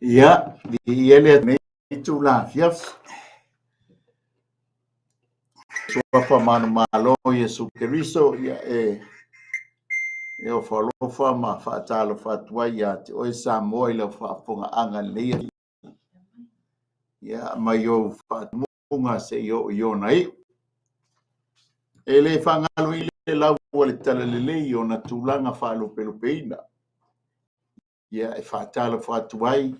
Ja, die Eliot me tula fiaf. Sofa mano malo Yesu Kristo ya o falofa ma fatalo fatwa ya te o Samuel fa fonga anga le ya mayo fatmo unga se yo nai. E le whangalo i le lau le tala lelei o na tūlanga whalopelopeina. Ia e whaatala whaatuai,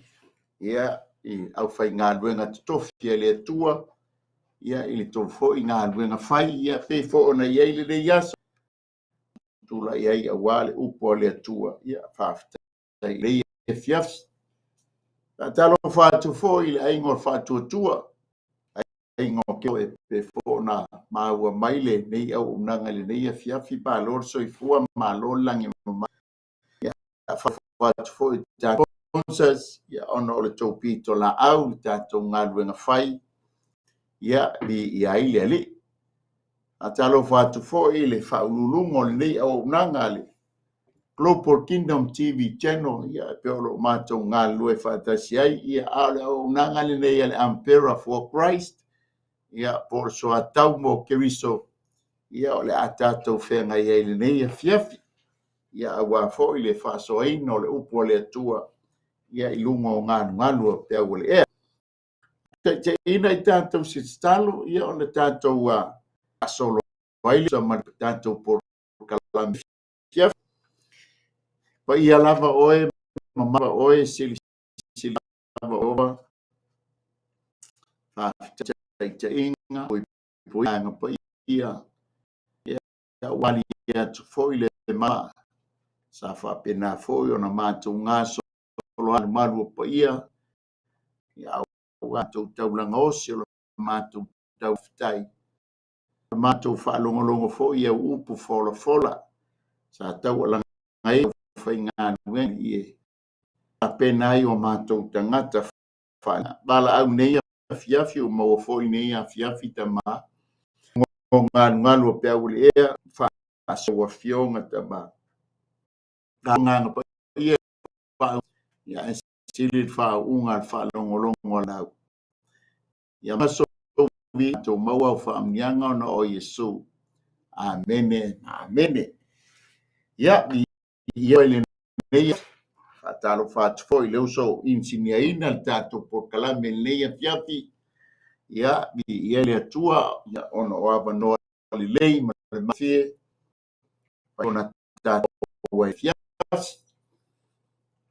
ia i au whai ngā luenga tutofi e le atua, ia i le tofo i ngā luenga whai, ia pe fo ona iei le iaso. Tula iei a wale upo le atua, ia whaafitai le e fiafs. Talo whaatu fo i le aingo whaatu atua, aingo keo e pe fo na maua maile nei au unanga le nei a fiafi pa lor so i fua ma lor langi mama. Ia whaatu fo i tātou sponsors, ia ono le tōpito la au, tātou ngā luenga whai, ia i aile ali. A talo whaatu fo i le whaululungo le nei au unanga le Global Kingdom TV channel, ia peolo mātou ngā lue whaatasi ai, ia ale au unanga le nei ale Ampera for Christ, ia por so atau mo keriso, ia ole a tātou whenga i le nei a fiafi, ia awa fo i le whaasoaino le upo le atua, ia i lunga o ngānu ngānua pia ule ea. Te ina i tātou si stalo, ia o le tātou asolo waile sa mani tātou por kalami fiafi. Pa ia lava oe, mamava oe, sili lava oa, te inga, poi anga pa ia wali ia tu foi le ma, sa fa pena foi ona mātou ngā solo anu malu pa ia wātou taulanga osi o mātou tau fitai. Mātou whaalongolongo fo ia upu fola, sa tau alanga ngai whai ngā nuen ie. A pena i o mātou tangata whana. Bala au nei a fiafi o maua fo i nei a fiafi ta mā. Ngō ngānu o pia ule ea whaasawa fionga ta mā. Ngānga pa ia whau. Ia e sili whaunga whaalongolongo lau. Ia maso vi to maua whaamnianga na o Yesu. Amene, amene. Ia ia le nei atalo fatu foi leo so insinia ina le tato por kalame nei fiafi. Ia ia le atua ia ono o avano le lei ma le mafie. Ona tato wai fiafi.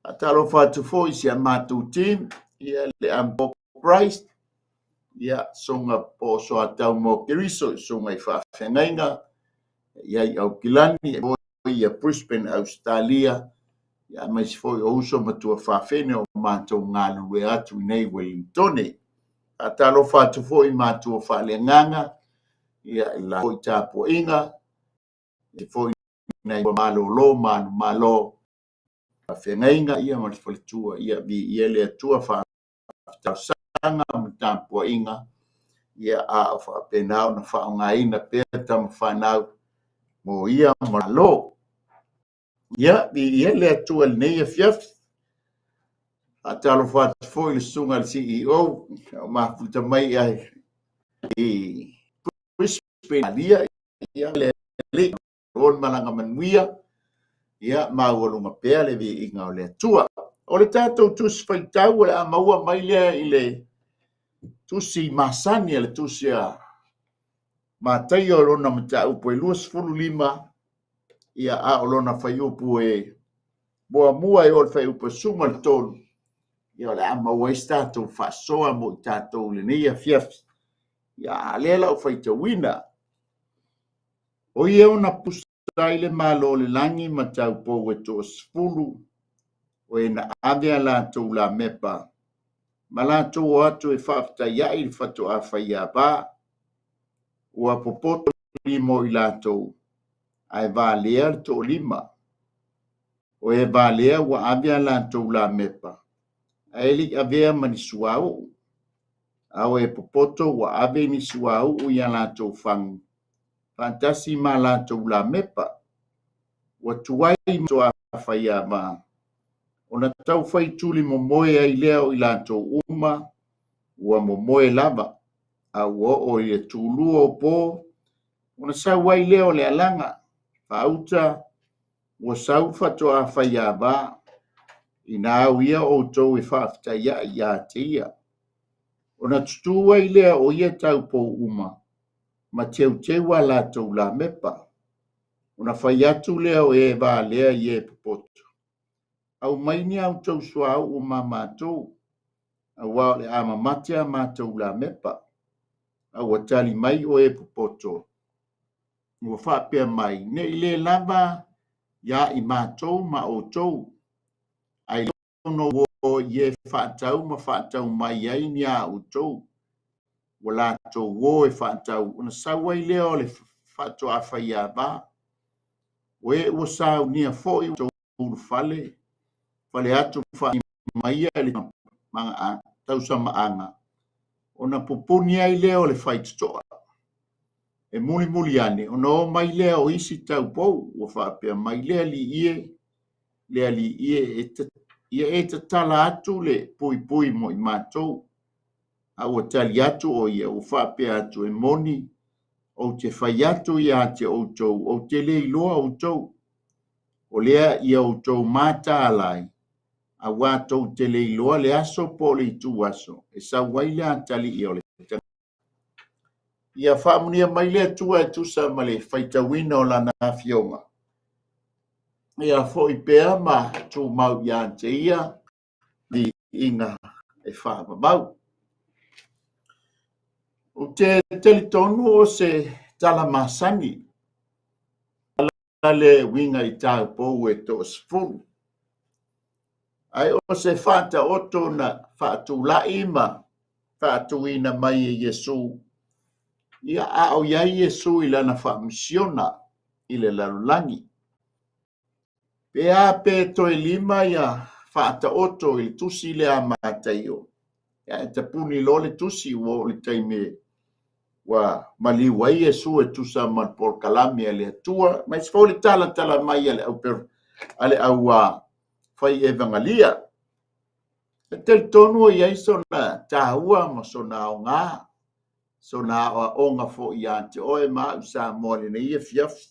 Atalo fatu foi si amatu team ia le ambo Christ. Ia songa po so atau mo keriso songa i whawhengainga. Ia i au kilani ia Brisbane, Australia. Ia mai si foi o uso matua whawhene o mātou ngā lue atu nei Wellingtone. A talo whatu foi mātua whalenganga. Ia i la foi tāpua inga. I foi nei malo lo, malo whawhengainga. Ia mai si whalitua. Ia ia le atua whaaftausanga tāpua inga. Ia a whapenau na whaongaina pēr tam whanau. Mo ia malo. Ia le atua nei a fiafi. A talo whatu foi le sunga le CEO. O mafuta mai ai. I Brisbane alia. Ia le on malanga manuia. Ia maualunga pēr le vi inga o le atua. O le tātou tusi whaitau le a maua mai lea i le tusi masani le tusi a mātai o rona mata upo e luas fulu lima. Ia a olona whai upu e boa mua e o whai upu sunga le tonu. Ia le ama wais tātou whasoa mo i tātou le nei a fiafi. Ia a lela o whai te wina. O ia ona pusai le malo le langi ma tau pou e tō sfulu. O e na avea lātou la mepa. Ma lātou o atu e whafta iai le whatu a whai a bā. Ua popoto limo i lātou. Ai valea to lima. O e valea wa avea lātou la mepa. Ai li avea mani suau. Au e popoto wa ave ni suau u ia lātou whangu. Fantasi ma lātou la mepa. Wa tuai to a whai a mā. O na tau whai tuli mo moe ai leo i lātou uma. Ua mo moe lava. Au o i e tūlu o pō. O na sau ai leo le alanga. Pauta wa saufa to a whaia ba ina au ia o tau e whafta ia te ia. Ona tutua I lea o ia tau po uma. Ma teu la tau la mepa. Ona whai atu lea o e wā lea I e popoto. Au maini au tau sua au o ma mātou. Au wā le ama matea mātou la mepa. Au atali mai o e popoto. Ua whapea mai. Ne I le lava ia I mātou ma o tou. Ai lono o ie whaatau ma whaatau mai ai ni a o tou. Wala tou o e whaatau. Una sawa I leo le whaatou a whai a ba. We ua sao nia fo I tou fale. Fale atu whai mai ai le manga a tausa maanga. Ona pupuni ai leo le whai tutoa. E muli ane. Ona o mai leo isi tau pou. Ua whapea mai lea li ie. Lea li ie e te tala atu le pui mo I mātou. Au tali atu o ia o whapea atu e moni. O te whai atu ia te o tou. O te le iloa o tou. O lea ia o tou mata alai. A wātou te le iloa le aso po le itu aso. E sa waile a tali ia o le tanga. Ia whaamunia mai lea tua e tusa ma le whaitawina o lana fionga. Ia fo I pēa ma tū mau ia te ia. Di inga e whaamamau. O te telitonu o se tala masani. Le winga I tau pou e to sfulu. Ai o se whata oto na whatu laima. Whatu ina mai e Yesu. Ia a o iai Yesu I lana whamisiona I le lalulangi. Pea pe to I lima ia whata oto I tusi le a mātaio. Ia e te puni lo le tusi wo le taime wa maliwa Yesu e tusa man por kalami ale atua. Mai se le tala mai ale au per ale au fai evangelia. E tel tonu I aiso na tahua ma sona o ngā. Sona o onga fo I ante oe ma usa mole na ia fiafi.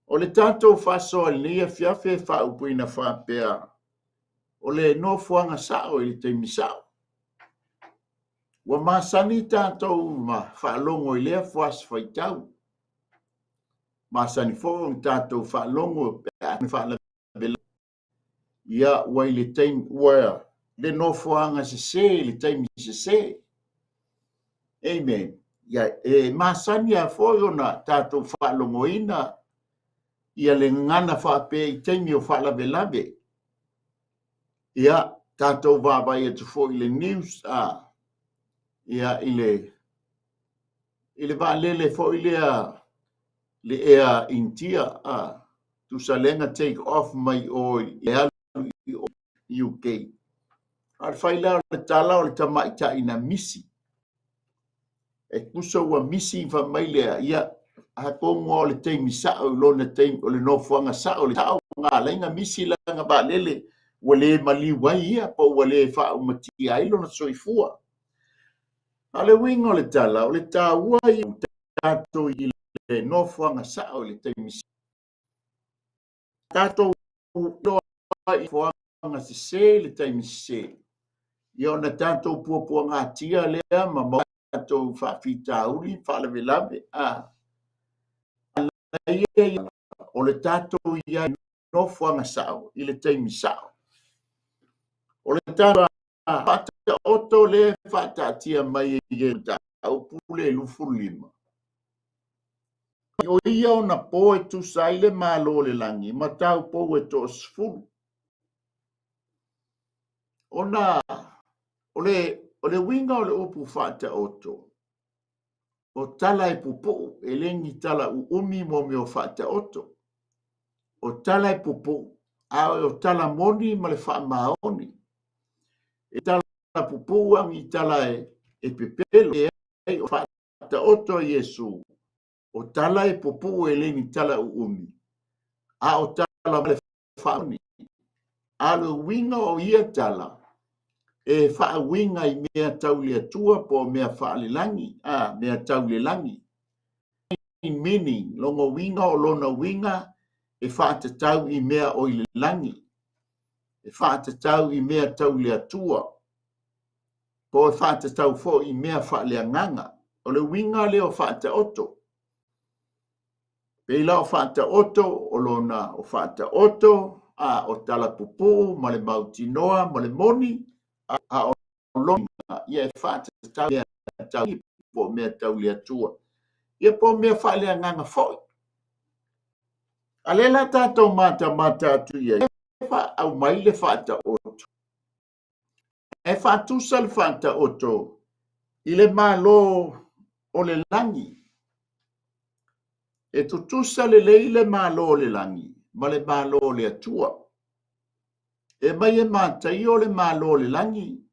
O le tātou whaso le ia fiafi e whaupuina whapea. O le no fuanga sao I le teimi sao. Wa masani tātou ma whaalongo I lea fuas whaitau. Masani fo tātou whaalongo pe ane whaalabela. Ia wai le teimi ua le no fuanga se le teimi se. Amen. Ia e masani a fo na tātou whaalongo ina. Ia le ngana whape I teimi o whaalabelabe. Ia tātou wabai e tu fo I le news ia ile va lele fo ile le ea intia tu salenga take off mai o UK al faila le tala o le tamaita ina misi e kuso wa misi va mai le ia ha kongo le te misa o lo na te o le no fuanga sa o le tau nga lenga misi la nga ba lele wale mali wai ia po wale fa o mati ai lo na soifua. Ale wingo le tala, o le tāua I tātou I le nofuanga sa o le teimisi. Tātou loa I fuanga se le teimisi se. Ia ona tātou puapua ngā tia lea ma mau tātou whawhita uri, whalawelawe. O le tātou ia nofuanga sa o I le teimisi sa o. O le tātou Pata oto le fata tia mai e au pule lufu lima. O ia ona po e tu saile malo le langi, ma tau po e to sfuru. Ona, o le winga o le upu fata oto. O tala e pupo, e lengi tala u umi mo me o fata oto. O tala e pupo, a o tala moni ma le fa maoni. E tala pupuang I tala e pepelo e o fata oto Yesu. O tala e pupu e leni tala u umi. A o tala le fauni. A le winga o ia tala. E faa winga I mea tauli atua po mea faa le langi. Mea tauli langi. In meaning, longo winga o lona winga e faa te tau I mea o le langi. E faa te tau I mea tauli atua. po whāta tau fo I mea whaalea nganga. O le winga leo whāta oto. Peila o whāta oto, o lona o whāta oto, o tala pupu, ma le mautinoa, ma le moni, a o longa, ia e whāta tau mea tau po mea tau lea tua. Ia po mea whaalea nganga foi. A lela tātou mata atu ia, au mai le whāta oto. E whātusa le whāta oto, I le mālo o le langi. E tutusa le leile mālo o le langi, ma le mālo o le atua. E mai e mātai o le mālo o le langi.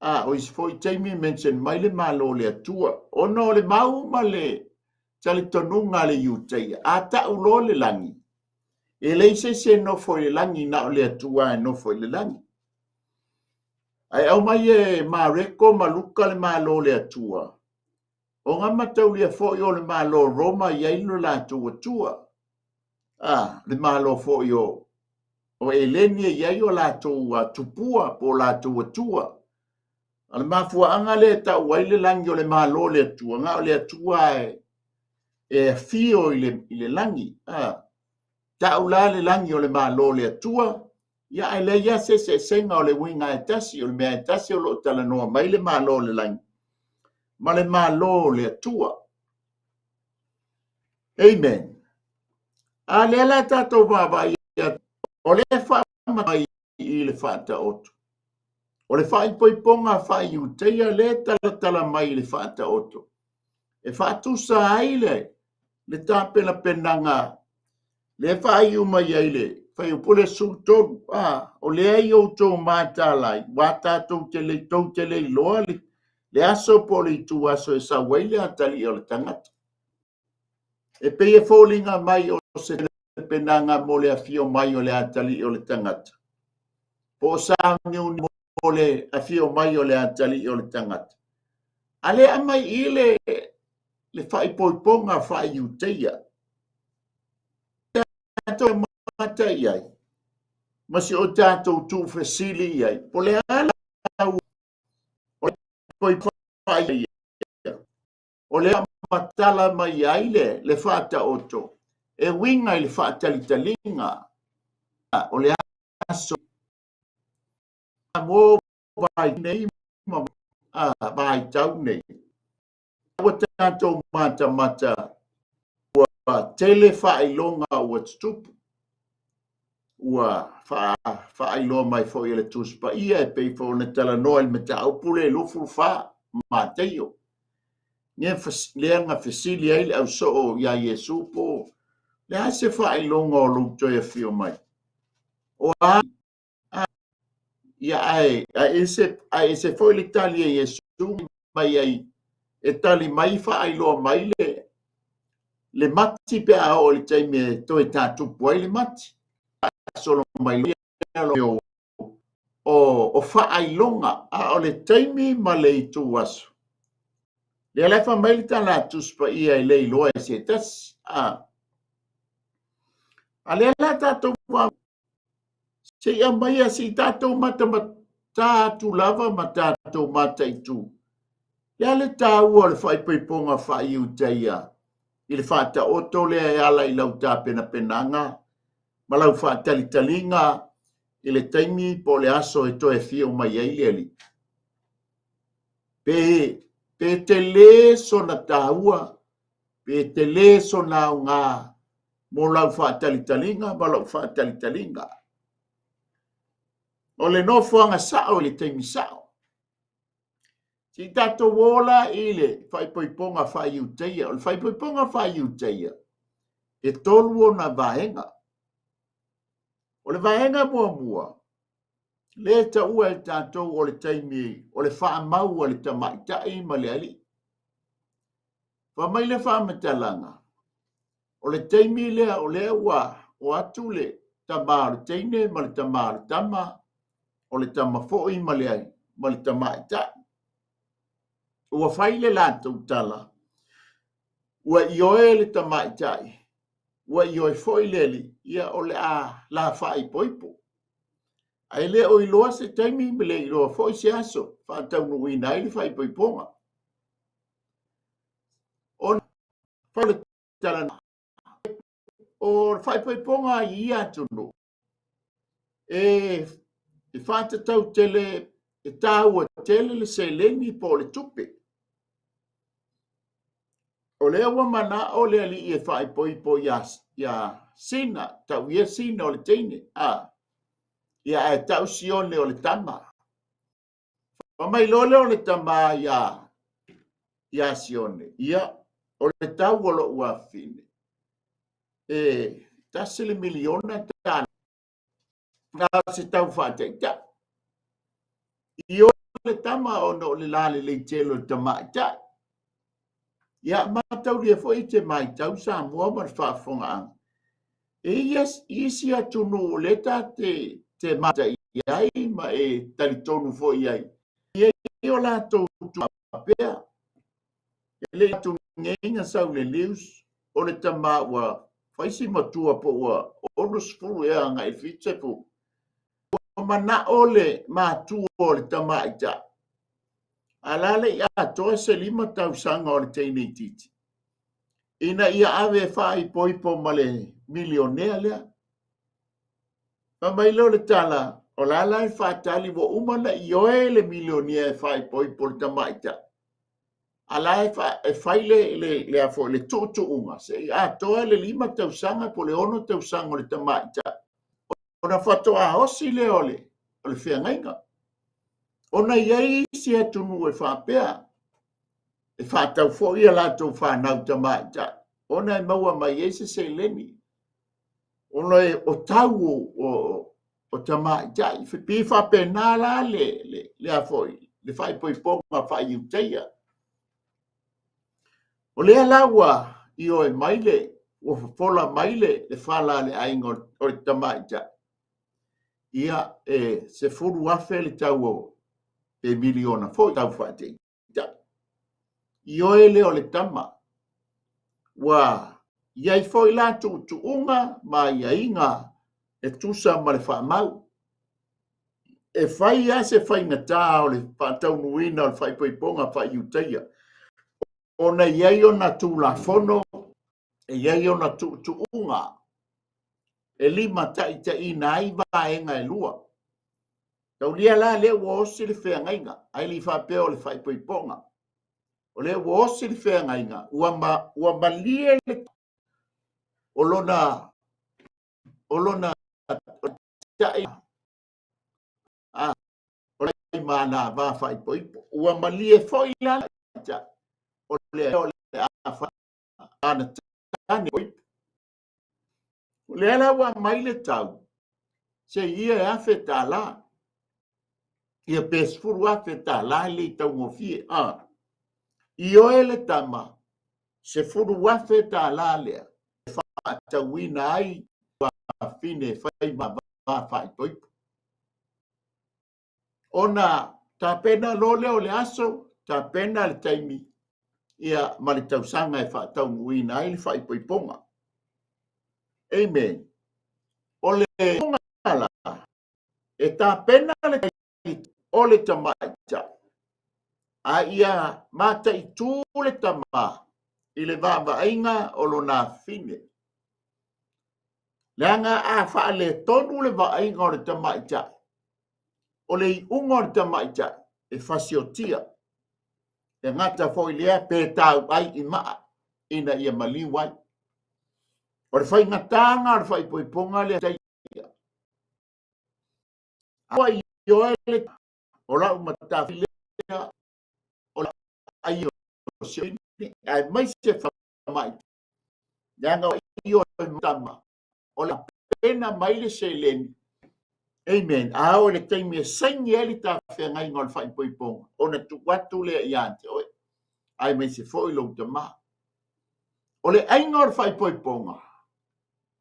O isfoi taimi mention mai le mālo o le atua. Ono le mau ma le tali tonunga le iuteia. A ta ulo le langi. E leise se no foi le langi na o le atua e no foi le langi. Ai au mai e mareko maluka le mālo le atua. O ngā matau lia fo o le mālo Roma I ailo la tua. Le mālo fo o eleni I aio la tupua po la tua. Le mafua anga le ta waile langi o le mālo le atua. Ngā o le atua e fio I le langi. Ta ula le langi o le mālo le atua. Ia ele ia se senga o le winga e tasi o le mea e tasi o lo tala noa mai le mālo le langi. Ma le mālo le atua. Amen. A le ala tātou wawai o le whaamai I le whaata oto. O le whaipoiponga whai uteia le tala mai le whaata oto. E whaatusa aile le tāpena penanga le whai umai aile whai upule sultonu. O le ai o tō mātālai wā tātou te le loa le aso po le tu aso e sa waile atali o le tangata. E pei e fōlinga mai o se penanga mo le afio mai o le atali o le tangata. Po sa niu mo le afio mai o le atali o le tangata. Ale amai I le whaipoiponga whai uteia. Tātou mata iai. Masi o tātou tū whesili iai. Po le ala o le poiponga iai. O le matala mai aile le whata oto. E winga I le whatalitalinga. O le aso. Mo vai nei vai tau nei. Ua tātou mata. Ua tele whailonga ua tupu. Ua whailonga mai fo I le tuspa. Ia e pei fo na tala noa I meta upule lufu wha mateio. Leanga fesili ai le au so ia Yesu po. Le ase whailonga o luto e fio mai. O ia ese foi le tali e Yesu mai ai. E tali mai whailonga mai le mati pe a o le taime to e tātupu ai le mati. Solo mai o whailonga a o le taimi ma le I tu aso. Le alefa mai le tala tuspa ia I lei loa e se tas. A le ala tātou wa se ia mai a si tātou mata tātou lava ma tātou mata I tu. Le ale tāua le whaipoiponga whai uteia. I le whata oto le ala I lau tāpena penanga. Ma lau whatalitalinga I le taimi po le aso e toe fio mai ai li. Pe te le sona tāua, pe te le sona o ngā mo lau whatalitalinga, ma lau whatalitalinga. O le nofuanga sao le taimi sao. Si tato wola I le whaipoiponga whai uteia, o le whaipoiponga whai uteia, e tolu o na vaenga. O le vaenga mua. Le ta ua e tātou o le taimi, o le whaamau o le tamaitai ma le ali. Whamai le whaamatalanga. O le taimi lea o le ua o atu le tamāru teine ma le tamāru tama, o le tamafoi ma le ai, ma le tamaitai. Ua whai le lātou tala. Ua ioe le tamaitai. Ua ioe foi leli, ia o le a la whai poipo. Ai le o iloa se taimi me le iloa fo i se aso, whātau nui nai le whai poiponga. O whale talana, o whai poiponga i atunu. E whātatau tele, e tāua tele le se leni po le tupe. O le awa mana o le ali e whai poipo ia sina, tau ia sina o le teine. Ia e tau sione o le tama. Mai lole o le tama ia sione. Ia o le tau o lo ua fine. E tasi le miliona tāna. Ngā se tau whāteita. I o le tama o no le lale le telo le tama ita. Ia matau lia fo i te mai tau sa mua ma le whaafonga anga. E isi atunu o le ta te mata iai ma e talitonu fo iai. Ia o la tau pea. E le tu ngenga sau le lius o le tama ua whaisi matua po ua onus furu ea ngai fitse po. O mana ole matua o le tama ita. Alale ia toa se 5,000 o le teine titi. Ina ia ave whai poipo ma le milionea lea. Mamai lo le tala, o lala e whātali wo umana i oe le milionea e whai poipo le tama ita. Ala e whaile le afo le tōtu unga. Se toa le 5,000 po le 1,000 o le tama ita. Ona whatoa hosi le ole, o le whiangainga. Ona iei si atunu e whapea. E whātau fo ia lātou whānau tama ita. Ona e maua mai ese se leni. Ona e o tau o tama ita. I pi whape nā la le afoi. Le whai poiponga whai uteia. O lea laua i o e maile, o fola maile le whala le aingo o le tama ita. Ia se furu afe le tau o e miliona fo tau whate ita. I oe le o le tama. Wa iai fo i la tu unga ma ia inga e tusa ma le whamau. E whai a se whai ngata o le whatau nuina o le whai poiponga whai uteia. Ona iai o na tu la fono, e iai o na tu unga. E 5 taita i na iwa enga e lua. Tau lia la le ua osi le whengainga, ai li whapea o le whai poiponga. O le ua osi le whengainga, ua malie le olona tai o le mana va whai poipo. Ua malie foi la o le afa ana tani poipo. O le ala ua maile tau, se ia e afe tā la. Ia pesfuru afe tā la le tau ngofie. I oe le tama, se furu afe tā la lea. Whaatauina ai, wa fine whai ma whai poipo. Ona, tā pena lole o le aso, tā pena le taimi. Ia ma le tausanga e whaatauina ai le whai poiponga. Amen. O le ngala, e tā pena le taimi o le tamaita. A ia mata i tū le tama i le vāvainga o lo nā fine. Leanga a wha le tonu le vāinga o le tamaita. O le i unga o le tamaita e whasiotia. E ngata fo i lea pētau ai i maa ina ia maliwai. O le whai ngatanga o le whai poiponga le taia. Awa i oele o lau matawhilea o la ai o sioni. Ai mai se whamai. Leanga o i o matama. O la pena mai le se leni. Amen. Ao le taimi e saingi eli ta whengai ngol whai poiponga. O na tu watu lea i ante oe. Ai mai se fo i lo te maa. O le ainga o le whai poiponga.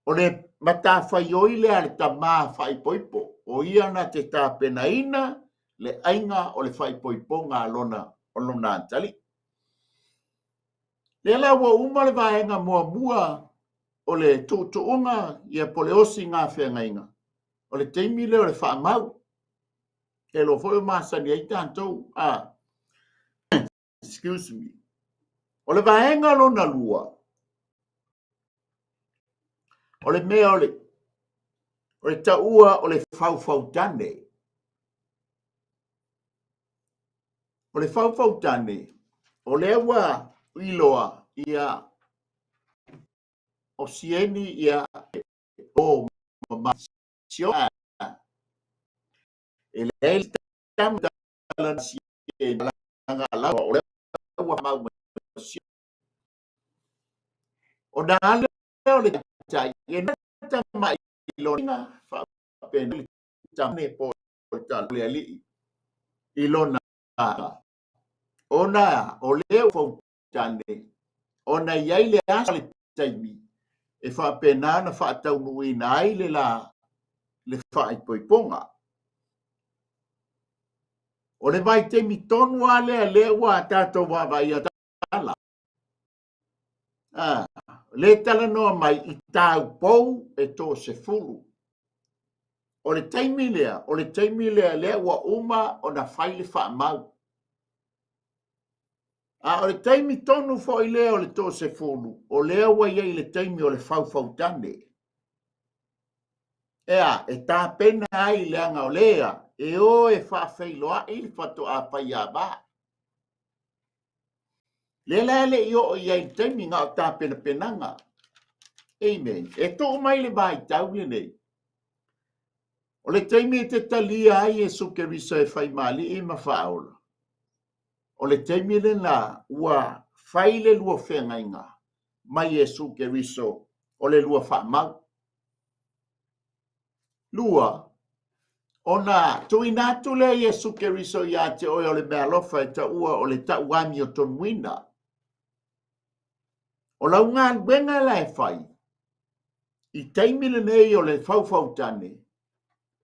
O le mata whai oi lea le ta maa whai poipo. O ia na te tā penaina le ainga o le whai poiponga o lona antali. Le la wa uma le vaenga mua o le tuunga ia po le osi ngā whengainga. O le teimi leo le whaamau. Ke lo foi masani ai tantou. Excuse me. O le vaenga lo na lua. O le mea o le taua o le fau tane. O le fau tane. O le awa iloa ia o sieni ia o mamasio e le tam talan sieni langa la o le awa mau masio. O na ale o le tai e na tama ilona fa pena tame po tal le ali ilona ona o le fau tane ona iai le asa le taimi e fa pena na fa tau nui nai le fa i poiponga o le vai temi tonu ale le wa tato wa vai atala le tala noa mai i tau pou e to se fulu o le taimi lea lea wa uma o na fai le fa mau o le taimi tonu fo i lea o le to se fulu o lea wa iei le taimi o le fau tane ea e tā pena ai leanga o lea e o e fa feiloa i le fato a fai a ba le le i o iei taimi ngā o tā pena penanga amen e to mai le vai tau le nei o le taimi te talia ai e suke risa e fai mali i mawhaola. O le taimi le na ua fai le lua whengainga mai e suke riso o le lua wha mau. Lua, o na tuinatu le e suke riso i a te oi o le mea lofa e ta ua o le ta uami o tonuina. O lau ngā wenga la e fai. I taimi le nei o le fau tane.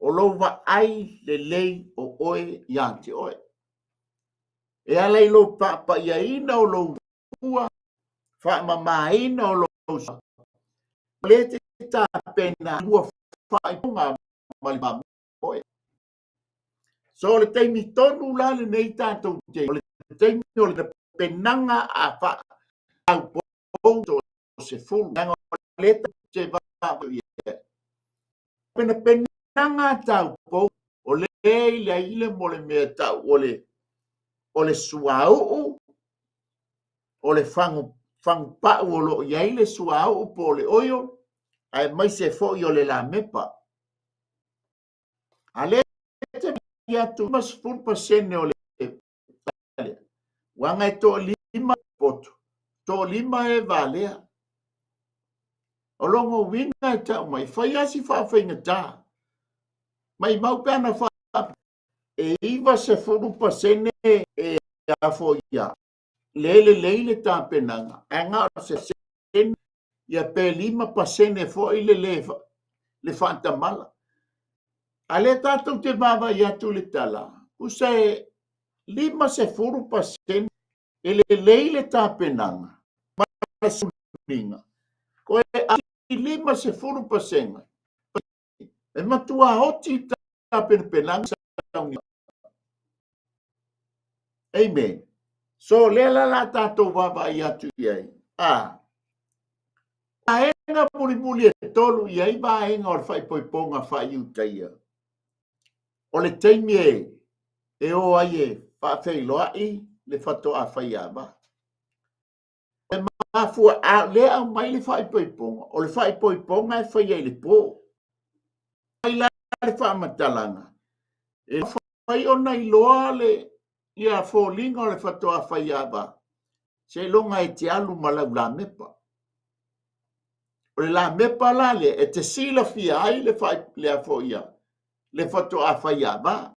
O lova ai le lei o oe i a te oe. E alei lo papa ia ina o lo ua, wha mama ina o lo sa. Le te ta pena ua wha i punga mali mamu oe. So le teimi tonu la le nei tātou te. O le teimi o le penanga a wha au pou to se fulu. Nanga o le te wha ia. Penanga tau pou o le ile mo le mea tau o le suau o le fangu pa o lo iai le suau po le oio ai mai se fo i o le la mepa ale te ia tu mas full percent o le wanga e to lima poto to lima e valea o longo winga e tau mai fai asi fa whainga tā mai mau pēna fa e iwa se full percent e a fo ia leile tā penanga. Anga o se sen ia pe 5% fo i le whantamala. A le tātou te mawa i atu le tala. Usa e 5% e leile tā penanga. Mara suninga. Ko e a 5% e matua hoti tā penanga. Amen. So le la tātou wawa i atu iai. Aenga muli e tolu iai ba aenga o le whai poiponga whai utaia. O le teimi e o ai e whawheiloa i le whato a whai aba. E mafua a lea mai le whai poiponga. O le whai poiponga e whai ai le pō. Ai la le whaamatalanga. E whai o nei loa le ia fōlinga o le whatoa whai aba. Se longa e te alu malau la mepa. O le la mepa la le e te sila fia ai le whai lea fō ia. Le whatoa whai aba.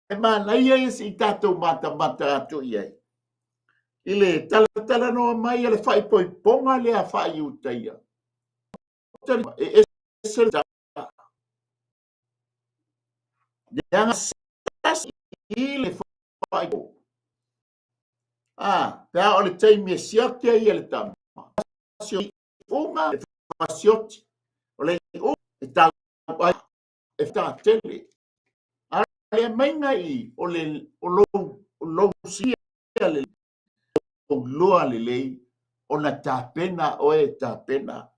E mana ia e si tātou mata atu iai. I le tala noa mai le whai poiponga lea whai utaia. E se le tā. Ianga sasi i le whai po. Pea o le teimi e siatia i le tama. Uma e whasioti. O le o e tau ai e tā tele. le mainga I o lo sia le o loa le lei o na tāpena o e tāpena.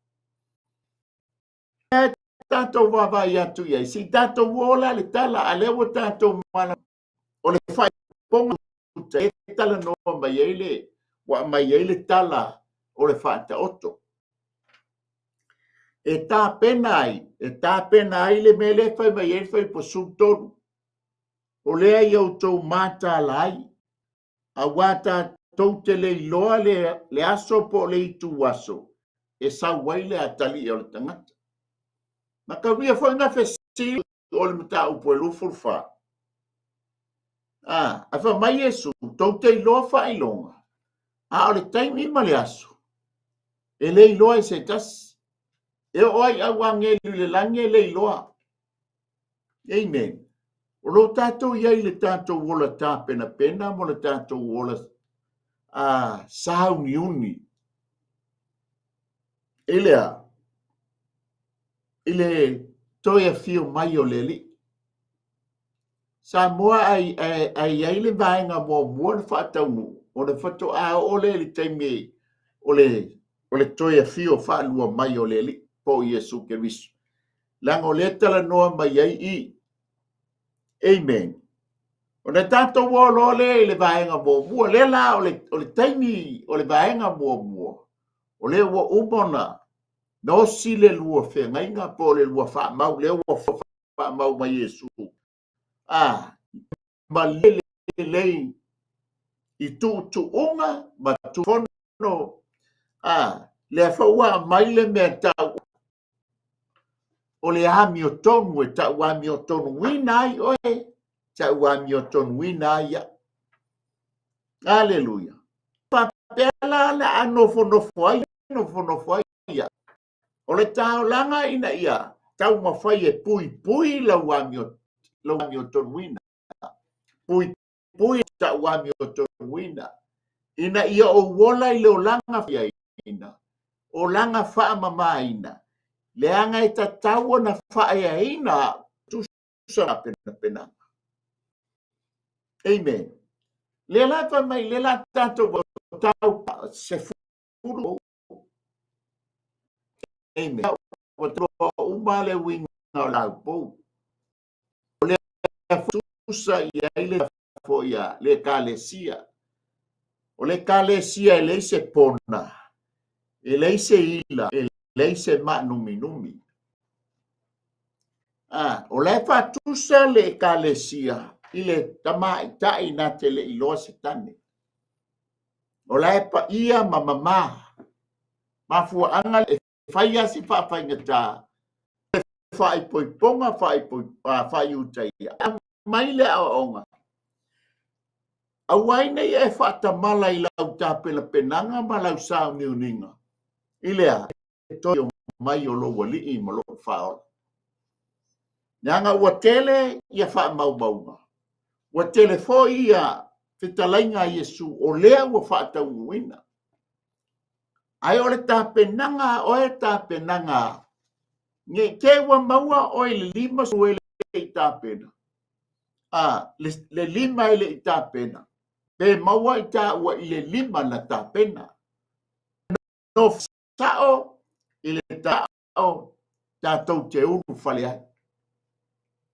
E tātou wawai atu iai, si tātou wola le tala, a lewa tātou mana o le whai ponga uta e tala noa mai eile, wa mai eile tala o le whaata oto. E tāpena ai le mele whai mai eile whai po sūtonu. O lea iau tau mātā lai, a wata tau te le loa le aso po le itu waso, e sa waile a tali o le tangata. Ma ka wia fo nga fesi o le mata upo e lufu fa. A fa mai Yesu, tau te loa fa ilonga. A o le taimi ma le aso. E le loa se tas. E oi a wange le lange le loa. Amen. O lo tātou iai le tātou wola tāpena pena mo le tātou wola sauni uni. Ile toia fio mai o leli. Sa moa ai le vaenga mua le whaataunu. O le whato o le taimi o le toia fio whaalua mai o leli. Po Yesu Keriso. Lango le tala noa mai ai I. Amen. O le tātou wolo le vaenga mua. Le la o le taimi o le vaenga mua. O le ua umona. No si le lua whengainga po le lua wha mau. Le ua wha mau mai Yesu. Ma lei I tu unga ma tu fono le faua mai le mea tau o le ami o tonu e tau ami o tonu wina ai oe tau ami o tonu wina ai ya Aleluia pa pela la anofo ai ya o le tau langa ina ia tau mawhai e pui la ami o tonu wina pui tau ami o tonu wina ina ia o wola I leo langa fia ina. O langa faa mama ina. Leanga e tatawa na faa ia ina. Tusa pena. Amen. Lela fa mai lela tato tau se furu. Amen. Watro umale winga la po. Le tusa ia ile foia le kalesia. O le kalesia ele se pona. Ele se ila, ele se ma numi. O le fatusa le kalesia, ile tama itai na tele iloa se tane. O le pa ia mamama, mafua anga e whaia si whawhai ngata, whai poi ponga, whai utai. Mai le aonga. Awaina e whatamala I lau tāpela penanga ma lau sao niuninga. Ilea, toi mai o lo wali I ma lo whaola. Nanga ua tele ia wha maunga. Ua tele fo ia whitalainga Yesu o lea ua whaatau uina. Ai ole tāpenanga o e tāpenanga. Nge ke ua maua o le lima suele I tāpena. Le lima ele I tāpena. Pe maua I tā ua I le lima na tāpena. No sao I le tāo tātou te unu whale ai.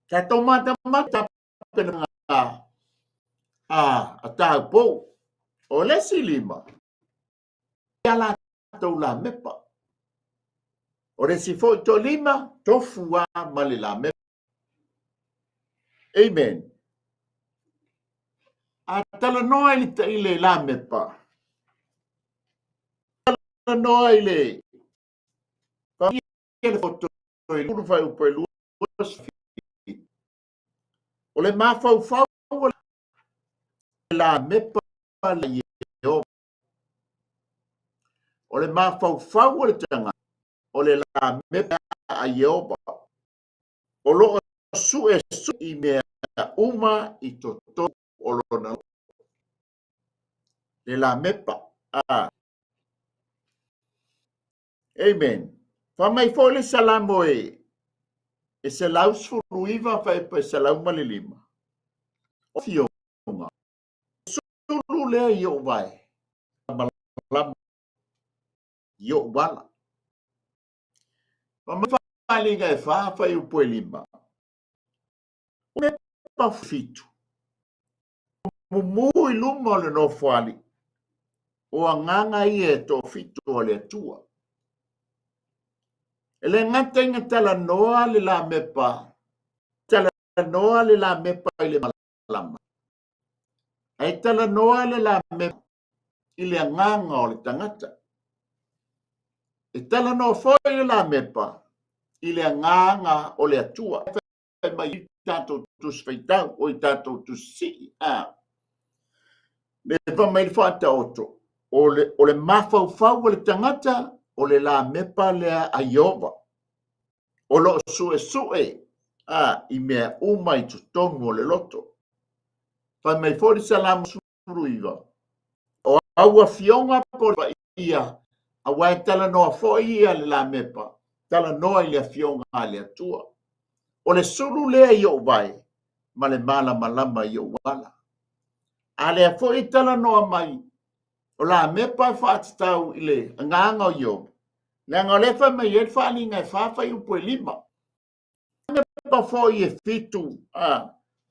Tātou mata tāpena a tāu pou. O le si lima. Ia la tātou la mepa. O le si fo to lima, tofu a male la mepa. Amen. A tala noa I le la mepa. Tala noa I le. Pa ia foto I lulu fai upo I lulu. O le mafau la mepa la Yehova. O le mafau le tanga. O le la mepa a Yehova. O lo su I mea uma I toto o lo na. Le la mepa. Amen. Fa mai fo le salamo e se lau sfuruiva fa e se lau malilima. o fionga. Sulu le yo vai. Malam yo wala. Mamali ngai fa yu poelima. Une pa fitu. Mumui luma le no fuali. O anganga ie to fitu o le tua. Ele ngatenga tala noa le la mepa. Tala noa le la mepa ile malama. Ai tala noa le la mepa ile anganga o le tangata. E tala no foi le la mepa ile anganga o le atua. Mai tato tus feitau o tato tus si. Le va mai fata oto. O le mafau o le tangata o le la mepa le a Iova. O lo sue i mea umai tu tonu o le loto. Pai mai fori salamu suruiva. O aua fionga por ia. A wai tala noa foi ia le la mepa. Tala noa i le fionga a le atua. O le suru lea i o vai. Ma le mala malama i o wala. A le foi tala noa mai. O la mepa whaatitau i le nganga o i o. Le ngalefa mai e whaalinga e whawhai upo e lima. Pa foi e fitu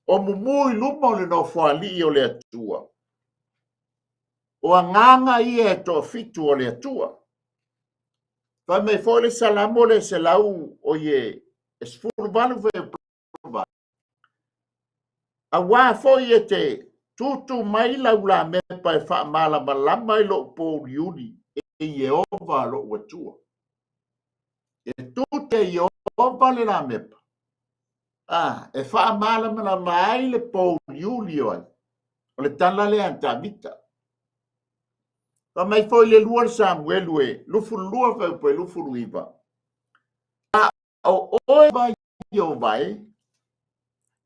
o mumui luma o le no fuali o le atua. O anganga i e to fitu o le atua. Pa me foi le salamo le se lau o ye esfuru valu fe prova. A wā foi e te tutu mai lau la me pa e wha mala malama i lo po riuni e i e ova lo atua. E tutu e i ova le la mepa. E wha mala mana mai le pou liuli oi. O le tala le antamita. Pa mai foi le lua Samuel ue. Lufu lua fai po e lufu luiva. O oe vai o vai.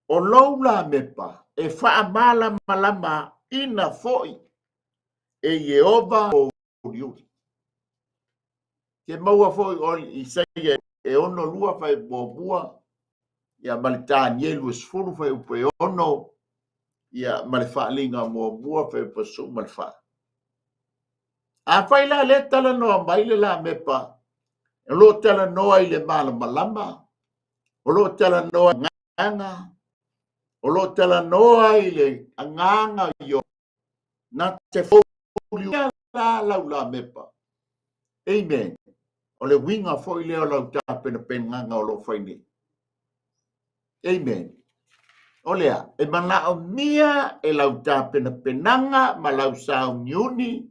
O lou la mepa. E wha mala malama ina foi. E Yehova pou liuli. Ke maua foi o i sei e ono lua fai po bua. Ia malita nielu esfuru fai upo e ono. Ia malefa linga mo bua fai pasu malefa. A fai la le tala noa mai le la mepa. E lo tala noa i le mala malama. O lo tala noa nganga. O lo tala noa i le nganga yo. Na te foliu la la mepa. Amen. O le winga foi leo lau tapena nganga o lo fai ni. Amen. Olea, e mana o mia e lau tāpena penanga, ma lau sao niuni,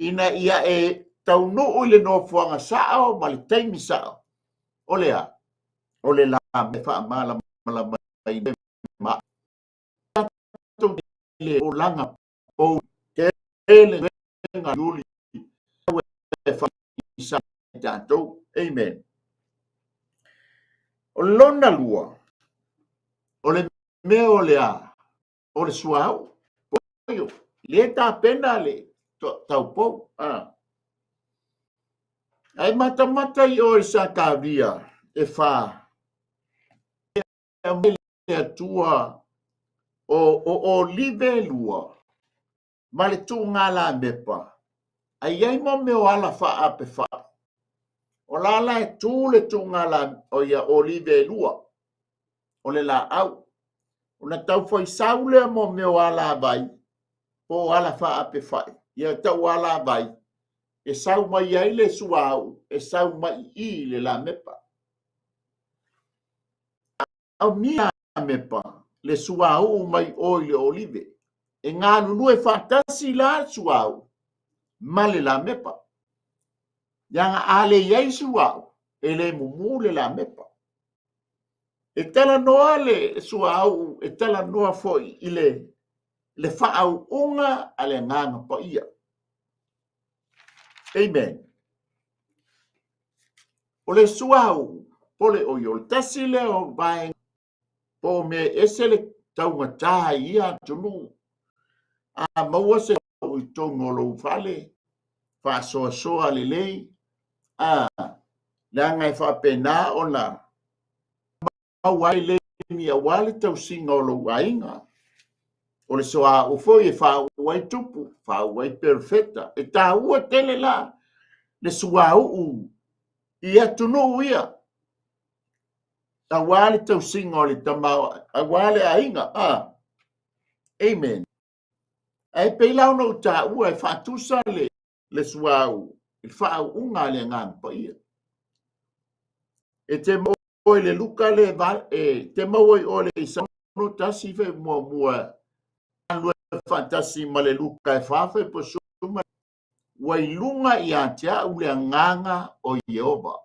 ina ia e tau nuu le no fuanga sao, ma le taimi sao. Olea, ole la me wha mala mai ma. Tato le o langa o te ele venga yuli. E wha isa tato. Amen. O lona lua. Ole me olea. Ole suau. Poio. Le ta pena le tau pou. Ai mata i o isa kavia. E wha. E tua. O live lua. Ma le tu ngala mepa. Ai ai mo me o ala wha ape wha. O lala e tu le tu ngala o ia o live lua. O le la au. Una tau foi saule mo me o ala vai. Po ala wha ape whai. Ia tau ala vai. E sau mai ai le suau. E sau mai i le la mepa. Au mia mepa. Le suau mai o le olive. E ngā nunu e whatasi la suau. Ma le la mepa. Ianga ale iai suau. E le mumu le la mepa. E tala noa le suau. E tala noa foi i le whaau unga a le nganga pa ia. Amen. O le suau. Pole o yo. Tasi le o vai. Po me ese le taunga taha ia tunu. A maua se o i tongo lo fale. Fa soa soa le lei. Le angai fa pena o na. Mawai le ni a wale tau singa o lo wainga. O le soa o foi e fa wai tupu, fa wai perfecta. E ta ua tele la, le sua u i atu no ia. A wale tau singa o le tamau, a wale a inga, amen. Ai peilau no ta ua e fa tusa le sua u, il fa unga le ngang pa ia. E te mo le luka le val, e te mo o le isa no tasi fe mua lue fantasi ma le luka e fafe po suma wailunga i atia ule nganga o Jehova.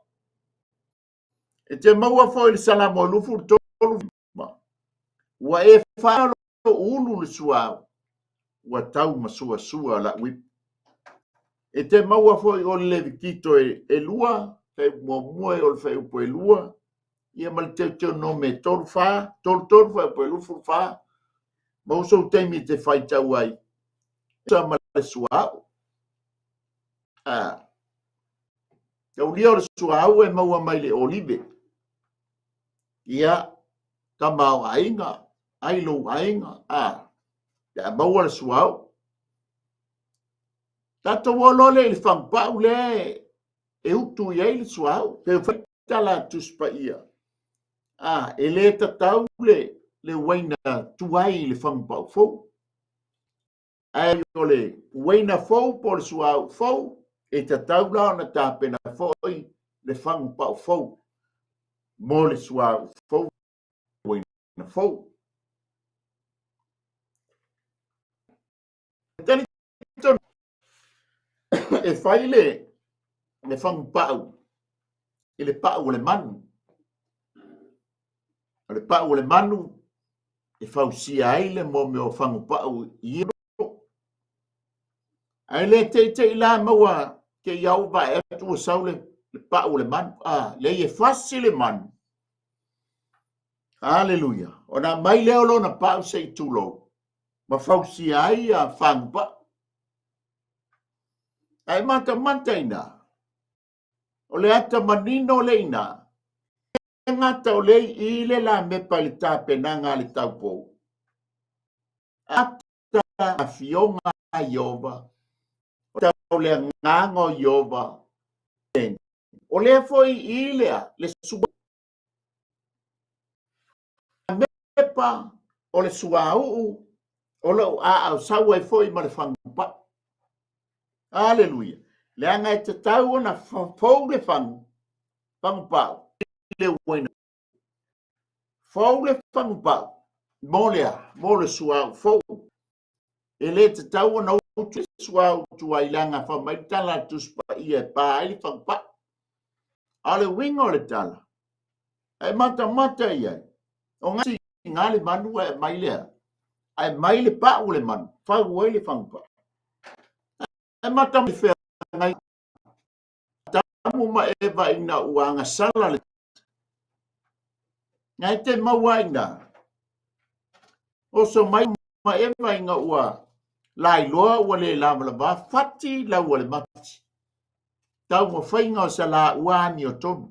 E te maua foi le salamo lufu tolu ma. Wa e whaalo ulu le sua wa tau masua sua la wip. E te maua foi o le vikito e lua, fe mua o le fe upo e lua, ia mal te no me tolu fa fa upo e lufu fa, ma uso teimi te fai tau ai. Sa ma le sua Kau lia o le sua au e maua mai le olive. Ia, ta mau ainga, ailo ainga, ya maua le sua au. Tato walole le whangpau le, e utu iei le sua au, te whaitala tuspa ia. E le tatau le waina tuai le whangpau fau. Ai o le waina fau po le sua au fau, e tatau lao na tāpena foi le whangpau fau. Mo le sua fau waina fau. Tani tonu e fai le whangpau, e le pau le manu. Le pau le manu, e fausia ai le mo me o whangpau i ro. Ai le te la maua ke iau ba e tu sau le pau le manu. Le e fasi le manu. Aleluia. Ona mai leo lo na pau se i tulo. Ma fausia ai a whangpau. Ai manta ina. O le ata manino le ina. Ngata o lei i le la me pali tāpenanga le taupou. Ata a fionga a Iova. O tau le ngango Iova. O le foi i lea le suba. Mepa o le sua uu. O le au saua e foi ma le whangpa. Aleluia. Le anga e te tau na fau le whangpau. Le uena. Fau le whangpau. Mo le sua fau. E le te tau na utu sua utu ailanga whamai tala tuspa i e pā ili whangpa. Ale wingo le tala. E mata i ai. O ngasi ngā le manu e mai lea. Ai mai le pā u le manu. Whau ai le whangpa. E mata mi whea ngai. Tamu ma e va ina uanga sala le. Ngai te maua ina. Oso mai ma e va inga ua. Lai loa ua le lava fati la ua le mati. Tau mo whainga o sa la uani o tonu.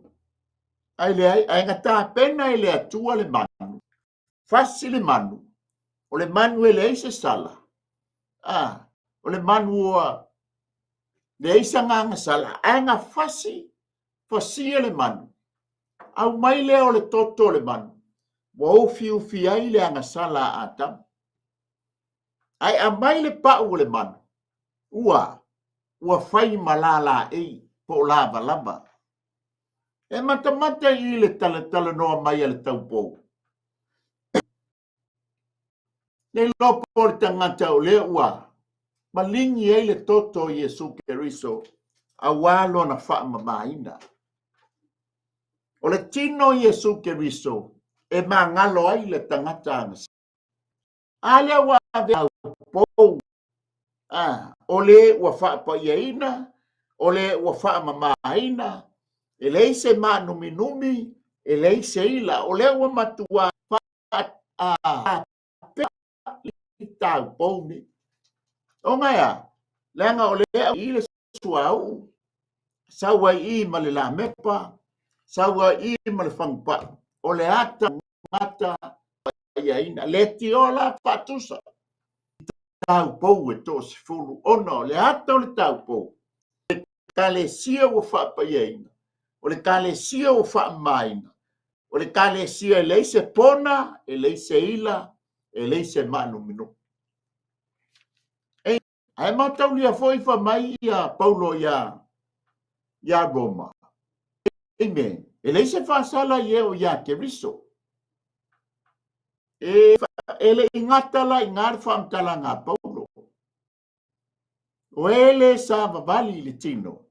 Ai le ai ngata pena i le atua le manu. Fasi le manu. O le manu e le eise sala. O le manu o le eisa nganga sala. Ai nga fasi. Fasi le manu. Au mai le o le toto le manu. Wa ufi ai le anga sala atam. Ai a mai le pau le manu. Ua whai malala ei po lava. E mata i le tala noa mai le taupou. Ne lopo le tangata o le ua. Malingi ei le toto Yesu Keriso. A walo na wha mamaina. O le tino Yesu Keriso. E mangalo ai le tangata anas. Ale wa ve au pou. O le ua wha pa iaina. O le ua wha mamaina. E lei se ma numi. E lei se ila. O le ua matua tau pouni. O ngaya, lenga o lea i le suau, sawa i ma le la mepa, sawa i ma le whangpa, o le ata ngata iaina, le tiola patusa. tau pou e to se fulu ono le ato le tau pou. Kale sia o fa payeina. O le kale sia o fa maina. O le kale sia e leise pona, e leise ila, e leise manu minu. Ai matau lia foi fa mai ia Paulo ia Roma. Amen. E leise fa sala ia o ia Keriso. Ele ingata la ingar fa amtalanga Paulo. O ele sa vali le tino.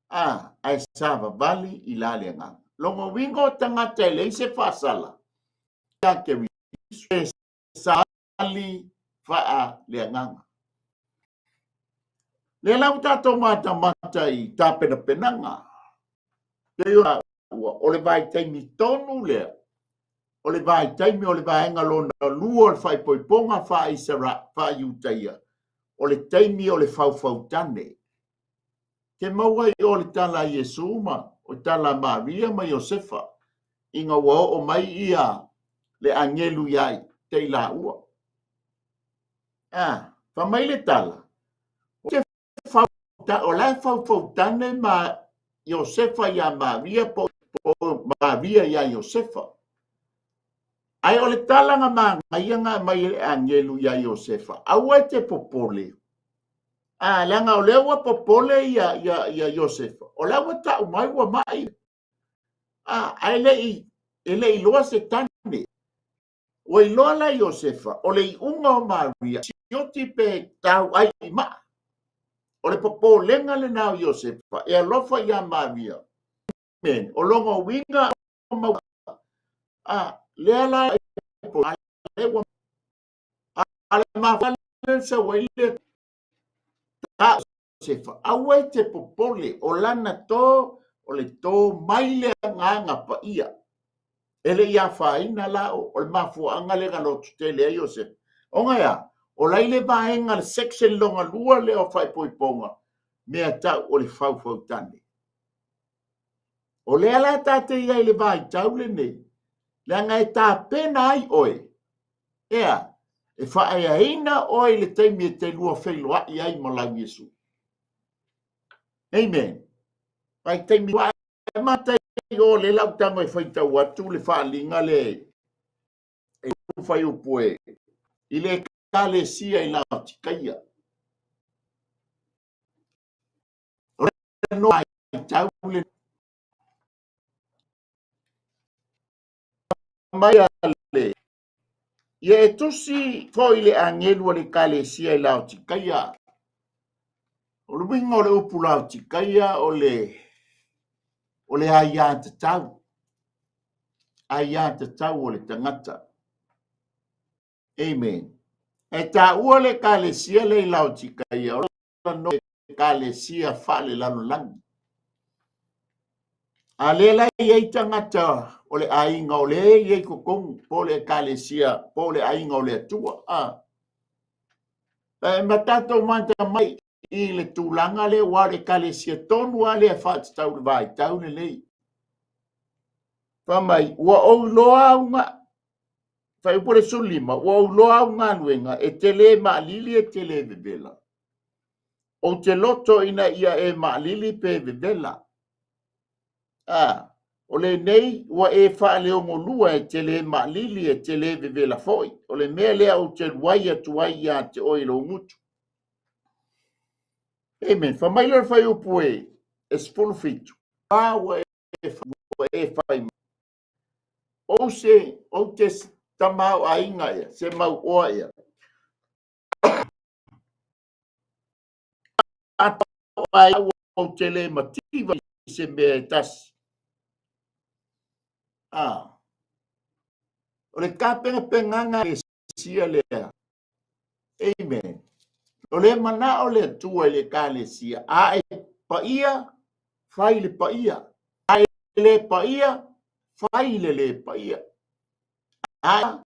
Ai sa vali ilale nga. Longo wingo tangata ele se fa sala. Ia Keriso. Sa vali fa le nga. Le lau tato mata i tapena penanga. O le vai taimi tonu lea. O le vai taimi o le vai engalona lua o le fai poiponga fa isara fa iutaia. O le taimi o le fau tane. Ke maua i o le tala Yesu ma, o tala Maria ma Josefa. Inga wao o mai ia le angelu iai te la ua. Fa mai le tala. O la fau tane ma Josefa ia Maria po Maria ia Josefa. Ai o le talanga ia nga mai angelu ia Josefa. Aua te popole. Langa o lewa popole ia Josefa. O lewa ta umai wa mai. Ai le i loa se tane. O i loa la Josefa. O le i unga o Maria. Sioti pe tau ai ma. O le popo lenga le nao Josefa. E alofa ia Maria. Men, o longo winga o maua. Lea la e po. Ale mawale sa waile. Josefa. Awe te popole. O lana to. O le to maile nganga pa ia. Ele ia faina la. O le mafu angale gano tutele a Josefa. Onga ya. O laile vaenga le section longa lua le o fai poiponga. Mea tau o le fau tane. O le ala tate ia le vai tau le ne. Le anga e tā pena ai oe. Ea, e whae a ina oe le teimi e te lua whailoa i ai mo lau Yesu. Amen. Pai teimi wa e matai o le lau tango e whaitau atu le whaalinga le e whai upue. I le kale sia i lau tikaia. O le no ai tau le mai ale. Ia e tusi foi le angelu le kale sia i lau tikaia. O le winga o le upu lau tikaia o le aia te tau. Aia te tau o le tangata. Amen. E ta ua le kale sia le lau tikaia. O le no kale sia fale lalo langi. A le lai ei tangata o le ainga o le ei kukongu po le kale sia po le ainga o le atua. E matato manta mai i le tūlanga le wale kale sia tonu a le whaat tau le vai tau le lei. Whamai, ua ou loa unga, whai upore sulima, ua ou loa unga nuenga e te le maalili e te le vevela. O te loto ina ia e maalili pe vevela. O le nei, ua e wha leo ngolua e te le maalili e te le vevela foi. O le mea lea o te ruai atuai ia te oilo ngutu. Amen. Whamaila whai upue e spulu fitu. Ua e whai. O te tamau a inga ia, se mau oa ia. Atau ai o te le mativa i se mea e tasi. O le kāpenga penganga e sia lea. Amen. O le mana o le tua le ka le sia. A e pa ia, fai le pa ia. A e le pa ia, fai le pa ia. A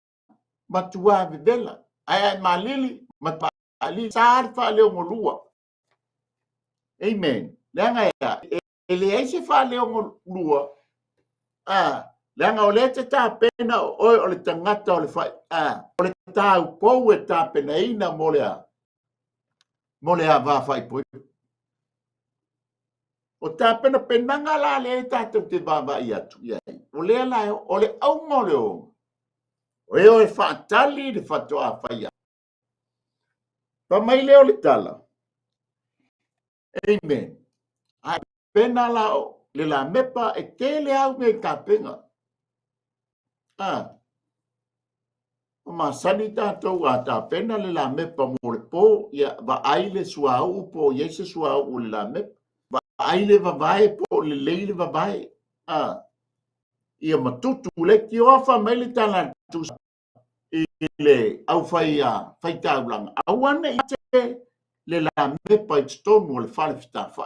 matua vivela. A e malili, matali, saar fa leo ngolua. Amen. Langa ea, ele eise fa leo ngolua. Langa o le te tā pena o le tangata o le fai. O le tā upou e tā pena ina mo lea. mo le ava fai poi. O ta pena penanga la le tātou te vava i atu iai. O le ala o le au mo le o. O e o e whaatali le whatoa whaia. Pa mai leo le tala. Amen. A pena la o le la mepa e te le au me ka penga. O ma sani tātou a ta pena le la mepa mo le po ia va aile sua au po iese sua au le la mepa. Va aile va vai po le leile va vai. Ia matutu le ki ofa mai le tala tu i le au fai taulanga. Awana i te le la mepa i tonu o le fale fitafa.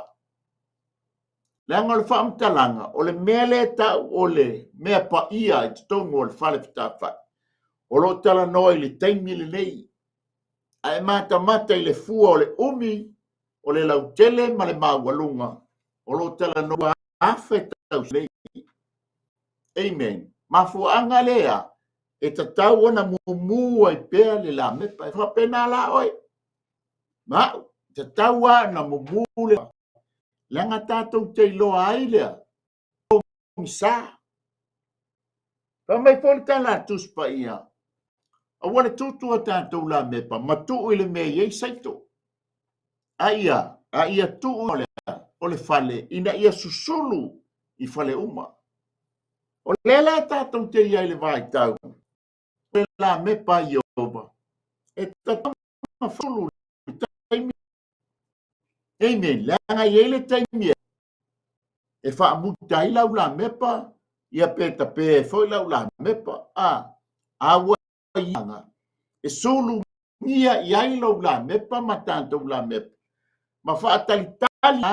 Le anga le whaamtalanga o le mea le tau o le mea pa ia i tonu o le fale fitafa. O lo tala noa i le taimi le nei. A e mata i le fua o le umi o le lautele ma le mawalunga. O lo tala noa afe tau nei. Amen. Mafuanga lea e tatau ona mumu ai pea le la mepa e whapena la oi. Ma tatau na mumu le langa tātou te loa ai lea. Misa. Pa mai politana tuspa ia. A wane tutu a tātou la mepa. Matu ile me iei saito. A ia tu o le fale. Ina ia susulu i fale uma. O lela tātou te ia le vai tau. La mepa Yehova. E tatama fulu taimi. Amen. Langa yele taimi. E wha mutai lau la mepa. Ia peta pe foi lau la mepa. Awa ianga. E sulu nia iai lau la mepa matantou la mepa. Ma wha atali tali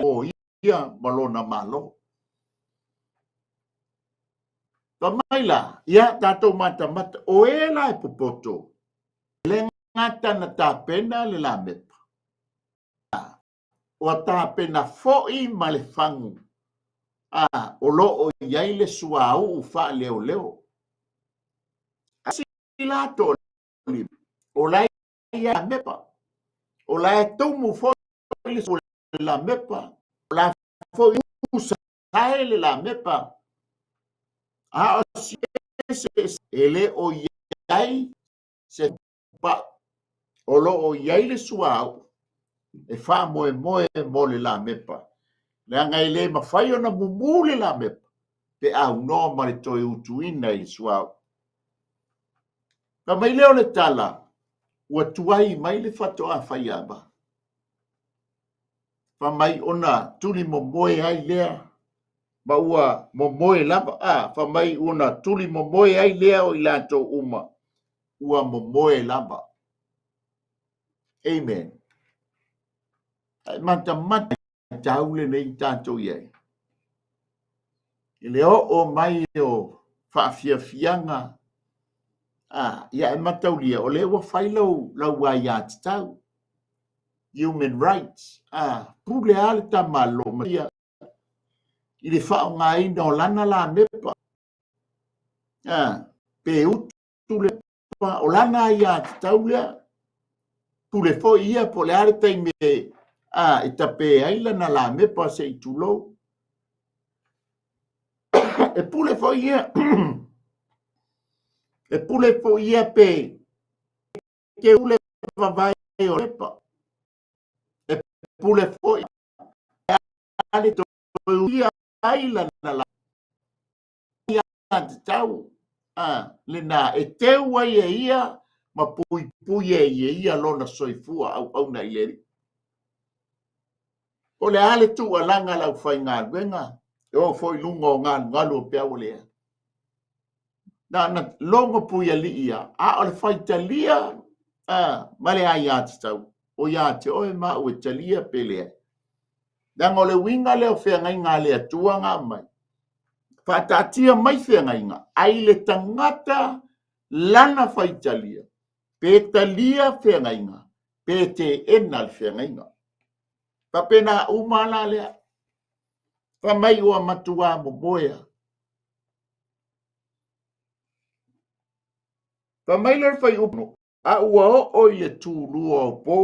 o ia malona malo. Pa maila, ia tātou mata o e la e popoto. Le ngata na tā pena le la mepa. O tā pena foi ma le fangu. O lo o iai le sua au wha leo leo. Asi la toli. O la ia mepa. O la e tumu foi le sua la mepa. O la foi usae le la mepa. O si ele o iai se pa. O lo o iai le sua au. E wha moe mo le la mepa. Le angai le mawhai ona mumu le la mepa. Pe au no ma le toi utuina i suau. Ka mai leo le tala. Ua tuai mai le whatoa whai aba. Pa mai ona tuli mo moe ai lea. Ma ua mo moe lava. Pa mai ona tuli mo moe ai lea o ilato uma. Ua mo moe lava. Amen. Mata taule nei tātou iei. I leo o mai o whaafiafianga. Ia e mataulia. O leo whai lau wai ati tau. Human rights. Pule ale ta malo. I le whao ngā ina o lana la mepa. Pe utu le pa. O lana i ati tau lea. Pule fo ia po le ale taime. I tape aila na la mepa se i tulo. E pule fo ia. E pule fo ia pe. Ke ule vai o lepa. E pule fo ia. Ale to ia aila na la. Ia tau. Le na e te ua ia. Ma pui ia lona soifua au na ieri. O le ale tu alanga lau fai ngā wenga. E o foi lunga o ngā ngalu o pia o lea. Na longo pui ali ia. O le fai talia. Male ai ati tau. O ia te oe ma ue talia pelea. Nang o le winga leo whea ngai ngā lea tua ngā mai. Whatatia mai whea ngai ngā. Ai le tangata lana fai talia. Pe talia whea ngai ngā. Pe te enal whea ngai ngā. Papena umala lea. Whamai ua matua mo boia. Whamai lea whai upno. A ua o le tūlua o pō.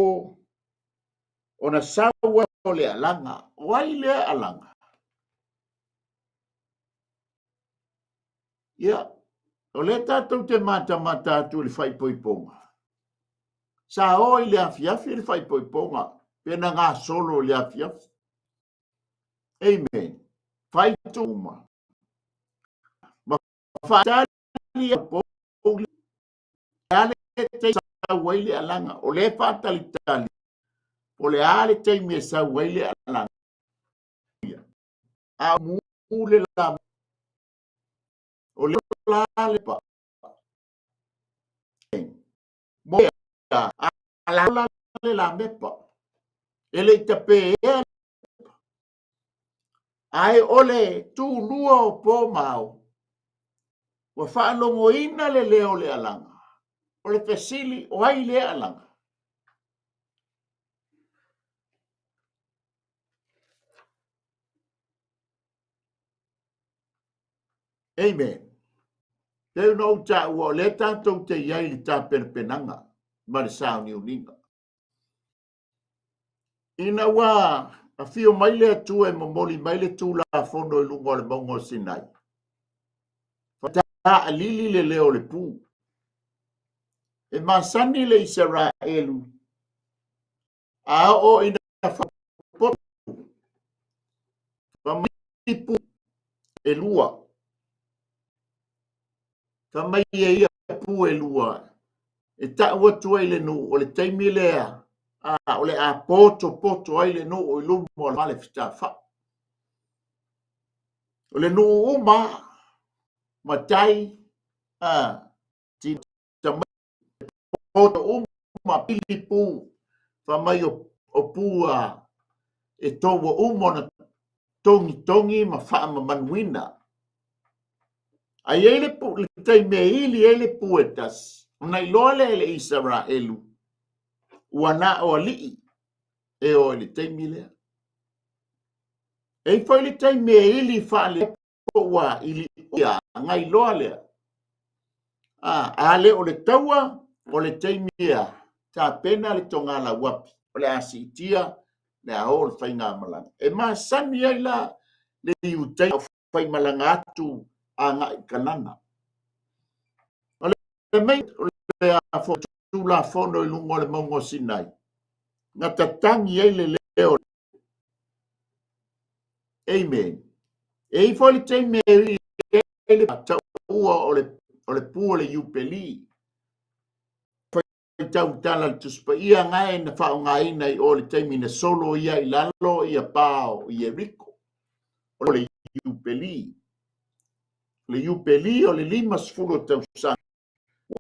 ona saua o le alanga, o ai le alanga. Ia, o le tātou te mata atu le whaipoiponga. Sa o i le afiafi le whaipoiponga, pena ngā solo le afiafi. Amen. Whaituma. Ma whaitali a pōli, ale te saua i le alanga, o le whaitali tali, o le ale te me saua i le alanga. A mule la, o le la le pa. Moia, a la le mepa. Ele te pe ai ole tu lua o po mau. Wa whaanongo ina le leo le alanga. O le pesili o ai le alanga. Amen. Teu no ta ua le tātou te iai li tā perpenanga. Ma le sao ni uninga. Ina wa a fio mai le atu e momoli mai le tu la fono i lungo le mongo Sinai. Fata a lili le leo le pū. E masani le Israelu. A o ina whapotu. Famai pū e lua. Famai e ia pū e lua. E ta ua tua i le nu o le teimi lea. O le a poto ai le nu o i lumo o le male fita wha. O le nu uma matai ti tamai poto uma pili pū famai o pū e towa uma na tongi ma wha ma manuina. Ai ele pu le teime ili ele puetas. Una iloa le Israelu. Wana o alii e o le teimi lea. E foi le teime ili wha le poa ili ia ngai loa lea. Ale o le taua o le teimi ia. Ta pena le tonga la wapi. O le asitia le ao le whainga malanga. E maa sani ai la le iutei o whai malanga atu a ngai kanana. O le mei o le a fotu la fono i lungo le mongo Sinai. Nga tatangi ai le leo. Amen. E foi le teime ele ta ua o le pu le yupeli. Foi tau tala tu spa ia ngai na fa ngai nei o le teime na solo ia i lalo ia pao ia rico. O le yupeli. Le yupeli o le lima sfulu tau sa.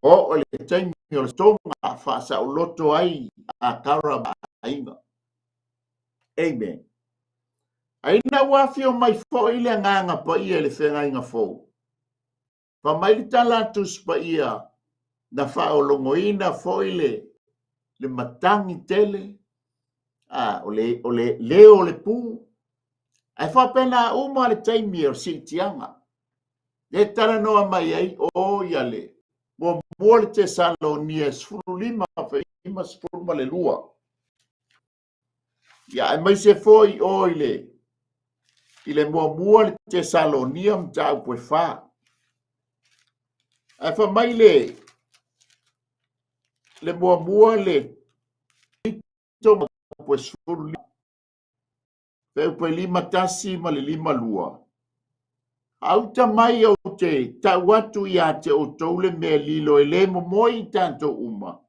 O le teime o le tonga fa sa o loto ai a karaba ainga. Amen. Aina wafio mai fo ile nganga pa ia le whenga inga fo. Pa mai li tala tus pa ia na wha o longoina fo ile le matangi tele. O le leo le pū. Ai wha pena uma le taimi o si tianga. Le tala noa mai ai o ia le. Mua le te salo ni e sfuru lima ima sfuru ma le lua. Ia ai mai se foi o ile. Ile mua le Tesaloniam tau pue wha. Ai wha mai le mua le ito ma pue suru li. Peu pue lima tasi ma le lima lua. Auta mai au te tau atu ia te o toule mea lilo e le moi i tanto uma.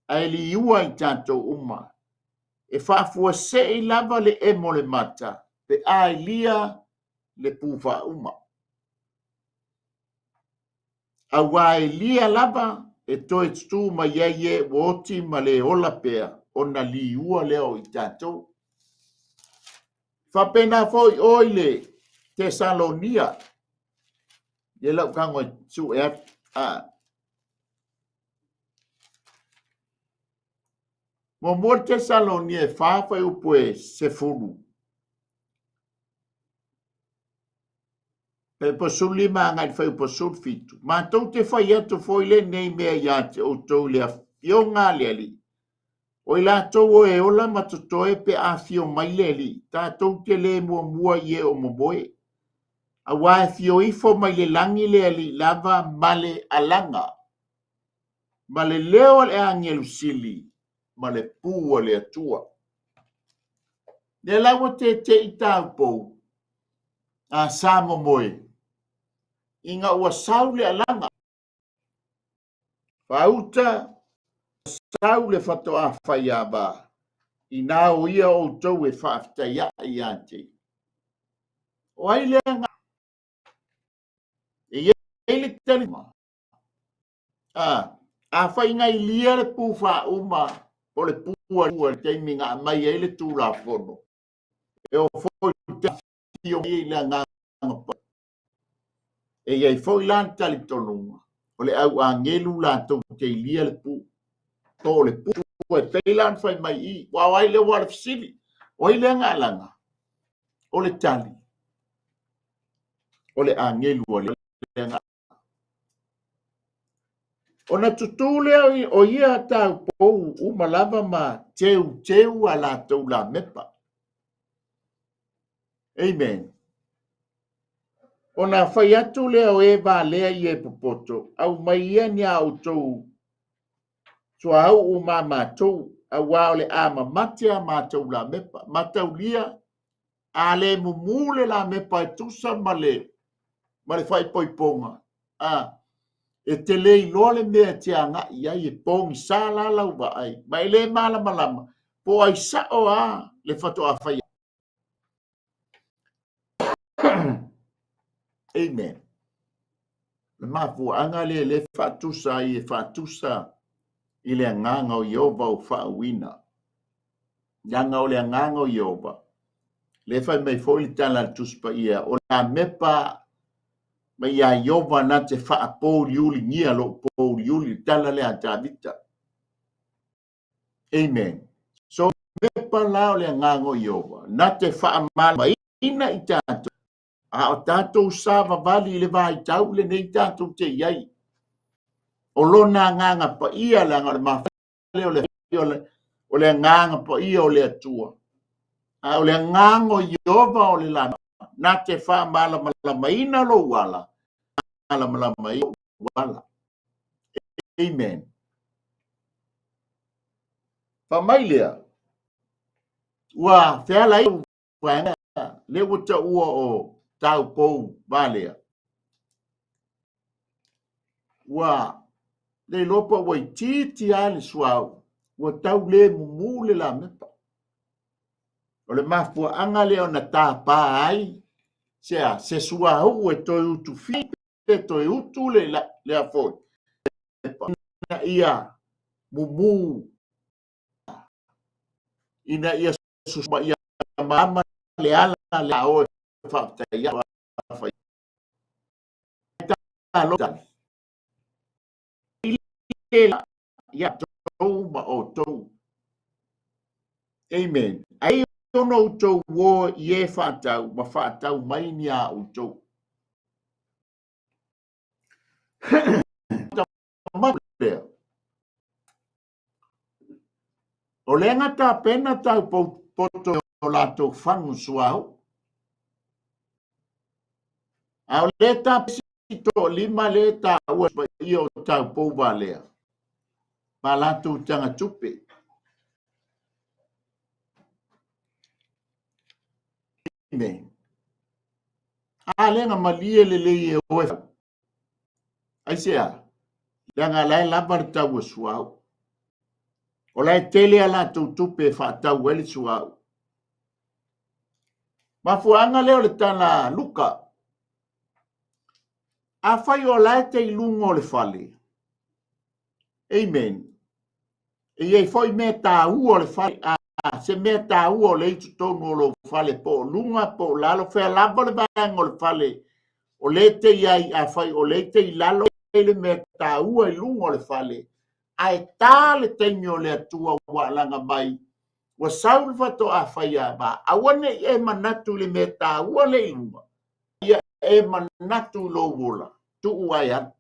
Ai li iua i tanto uma. E whaafua se i lava le emo le mata. Pe ai lia le pufa uma. A wai lia lava e toi tu ma ye woti ma le ola pea o na li ua leo i tato. Whapena foi oile Tesalonia. Ye lau kango tu e Mo mo Tesalonia e whawhai upue se furu. Pe posuli ma ngai fai posul fitu. Ma tau te fai atu foi le nei mea ia te o tau lea fionga le ali. O i lātou e ola matotoe pe a fio mai leli, tātou te le mua ie o moboe. A wae fio ifo mai le langi le ali lava male alanga. Male leo le angelu sili, male pua le atua. Le lawa te i tāu pou, a sāmo moe. Inga ua sau le alanga. Fauta, sau le fato a whaia ba. I nā o ia o tau e whaafta ia i ante. O ai le anga. E le tali ma. A whai ngai lia le pūwha uma o le pūa le teiminga mai e le tūla whono. E o fwoi te fio i le nganga pa. E iei fwoi lan tali tonunga. O le au a ngelu la tau te lia le pū. O le pū e peilan whai mai i. Wawai le wale fisili. O i le ngalanga. O le tali. O le a ngelu o le ngalanga. O na tutule o ia tau pou umalava ma teu a la tau la mepa. Amen. O na whai atu lea o e wā lea i e popoto, au mai ia ni au tau tua au o mā mātou, a wā le a mamate a mātou la mepa. Mātou lia, a le mumule la mepa e tusa ma le whai poiponga. E te lei loa le mea te anga ia i e pongi sā la lau wa ai. Mai le malama lama, po ai sa o a le whato a whai. Amen. Le mafu anga le whatusa i e whatusa i le nganga o Iova o whauina. Nganga o le nganga o Iova. Le whai mai fōi tala tuspa ia o la mepa ma ia Iova na te wha pōri uli ngia lo pōri uli tala le atavita. Amen. So mepa lao le ngango Iova na te wha mala ina i tātou. A o tātou sāwa vali le vai tau le nei tātou te iai. O lona nganga pa ia le ngā le mawhale o le nganga pa ia o le atua. A o le ngango Iova o le lana. Na te wha mala maina lo wala. Mala maina wala. Amen. Whamailea. Ua whiala i whanga le wata ua o tau pou valea. Ua le lopa wai titi ale suau. Ua tau le mumule la mepa. O le mafua anga leo na tā pā ai. Sea, se suau e toi utu fi. E toi utu le a foi. Ina ia mumu. Ina ia susma ia mama le ala le aoe. Whakta ia whai. Tā lotan. Ia tau ma o tau. Amen. Ai ono tau wo ie whatau, ma whatau mai ni a o tau. O lenga tā pena tau poto o lato whangu suau. A o le tā pisito lima le tā ua i o tau pou valea. Ma lato tanga tupe. Amen. A lenga malie le e oe. Ai sea, lenga lai labar tau suau. O lai tele ala tupe whatau weli suau. Ma fuanga leo le tana luka. A whai o lai te ilungo le whale. Amen. E iei whai me tā ua le whale. Se me tā ua le itu tonu lo whale po lunga po lalo. Whea labo le vang o le whale. O le te iai a whai o le te ilalo le me tā ua ilungo le whale. Ai tā le teimio le atua wa langa mai. Wa saul fato a whai a ba. Awane e manatu le me tā ua le ilunga. Ia e manatu lo wola. Tu uai an.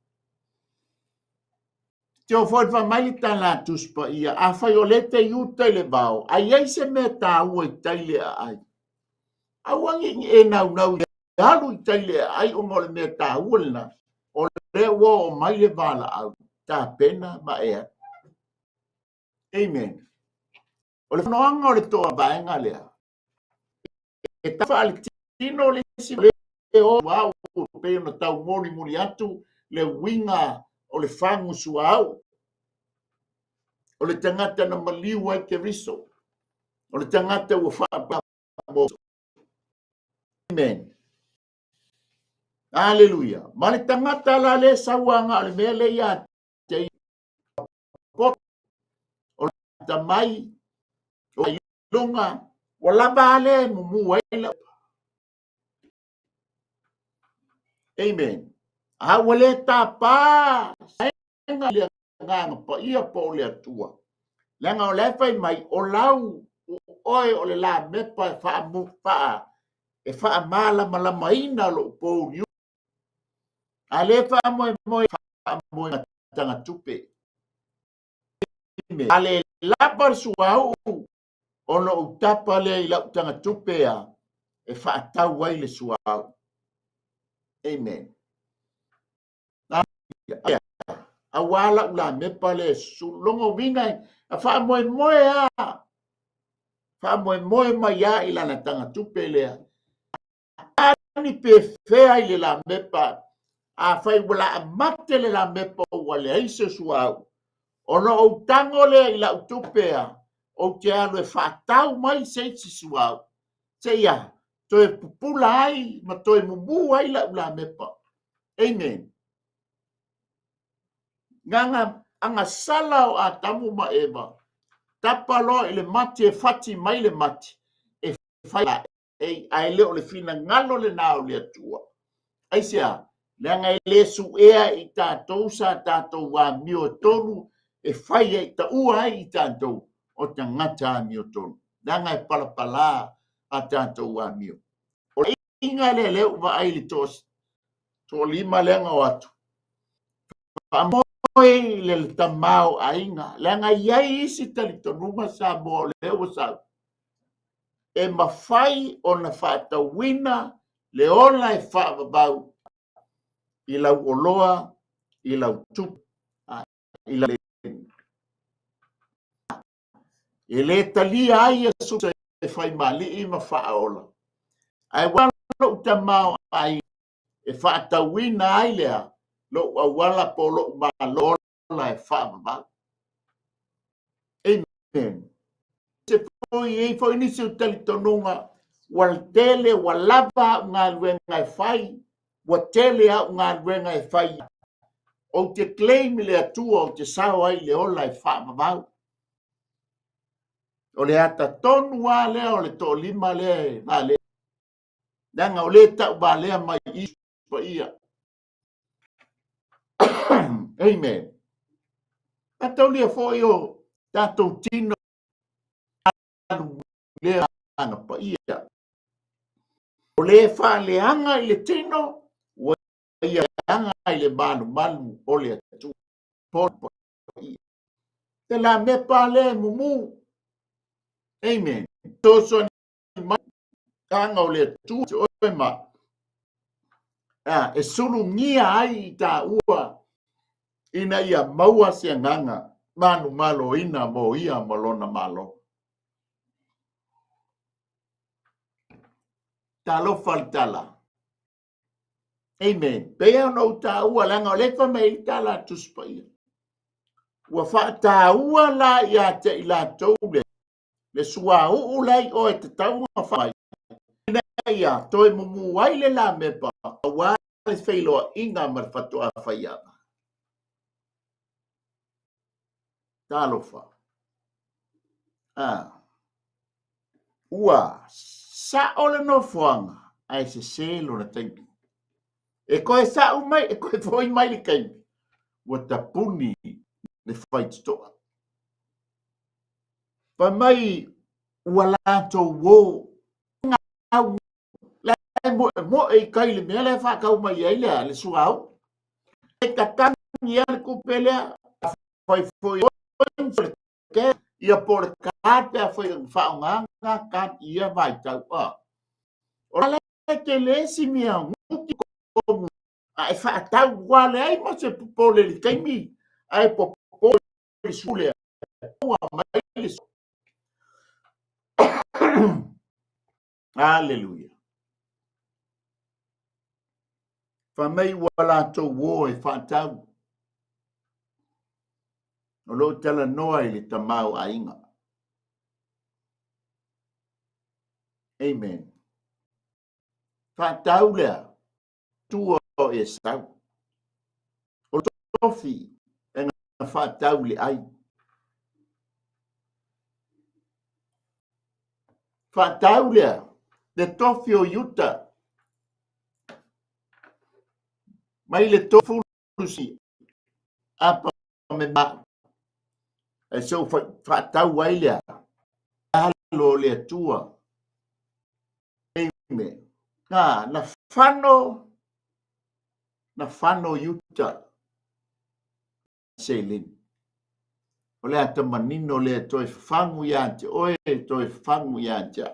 Te o foi fa mai ta la tuspa ia a fai o le te yu te le bao. Ai ai se me ta ua i taile ai. A wangi e nau nau alu i taile ai o mo le me ta ua na. O le wo o mai le vala au. Ta pena ma ea. Amen. O le whanoanga o le toa vaenga lea. E tafa ale tino le si le o wau pe na tau moni moni atu le winga o le fangu su au. O le tangata na maliu ai ke riso. O le tangata ua whaapa mo. Amen. Hallelujah. Ma le tangata la le sawanga o le mea le ia te pot o le tamai o ilunga o lava ale mumu waila. Amen. A wale ta pa saenga le nganga pa ia po le atua. Lenga o le fai mai o lau oe o le la mepa e wha mu wha e wha mala malama ina lo po riu. A le wha moe moe wha moe tanga tupe. A le lapar suau o no utapa le i lau tanga tupe a e wha tau wai le suau. Amen. A wala ula mepa le sulongo vingai a wha moe moe a wha moe moe mai a i lana tanga tupe lea. Ani pe fea i le la mepa a whai wala a mate le la mepa o wale aise suau. Ono o tango le i lau tupe a o te alo e wha tau mai seitsi suau. Se ia, to e pupula ai ma to e mumu ai la ula mepa. Amen. Nganga anga sala o a tamu ma eba. Tapalo ele mati e fati mai le mati. E fai e ai le o le fina ngalo le nao le atua. Aisea, leanga e le su ea i tātou sa tātou wa mio tonu e fai e ta ua ai i tātou o te ngata mio tonu. Leanga e palapala a tātou wa mio. O le inga le leo wa ai li tos. To lima leanga o atu. Pamoe le tamau a inga. Leanga iai isi tali tonuma sa mo leo sa. E mawhai o na whata wina le ola e whaababau i lau oloa, i lau tup, i lau e le talia ai e suta e whai mali i ma whaola. Ai wala uta mau ai e whaata wina ai lea lo a wala po lo ma lola e whaababau. Amen. Se foi nisi utali tonunga wal tele walava ngā luenga e whai wa tele au ngā luenga e whai o te claim le atua o te sao ai le ola e whaamavau. O le ata tonu wā lea o le to lima lea e wā lea. Nanga o le tau wā lea mai isu pa ia. Amen. Tātou lea fōi o tātou tino lea anga pa ia. O le wha leanga i le tino wa ia leanga i le manu manu o le atu. Pōna pa ia. Te la mepa le mumu. Amen. Toso ni mai kanga o le atu te oe ma. E sulu ngia ai i tā ua ina ia maua se nganga manu malo ina mo ia malona malo. Talo faltala. Amen. Pea no tā ua langa o lefa me i tala tuspa ia. Ua wha tā ua la ia te i la tau le sua uu lai o e te taunga whai. Ina ia toi mumu wai le la mepa a wale whailoa inga marwhatoa whaianga. Talofa. Ua sa ole no fuanga ai se selo na tengi. E koe sa umai, e koe foi mai li kai. Ua tapuni le whai toa. Pa mai ua lato wo ngau lai mo e kai le mea le whakau mai ai le suau. E katangi ale kupelea Foi ke ia por kata foi whaonga kat ia vai tau a. Ora ke lesi mia nguki komu. Ai whaatau wale ai mo se pole li kaimi. Ai po pole sule. Ua mai Hallelujah. Whamei wala tō wō e whaatau. O lo tala noa i le tamau a inga. Amen. Whaatau lea. Tua o e sau. O tofi e ngā whaatau le ai. Whaatau lea. Le tofi o yuta. Mai le tofu lusi. Apa me ma. E so whaatau ai lea. Halo lea tua. Amen. Na whano yuta. Selin. O lea te manino lea toi whangu iante. Oe toi whangu iante.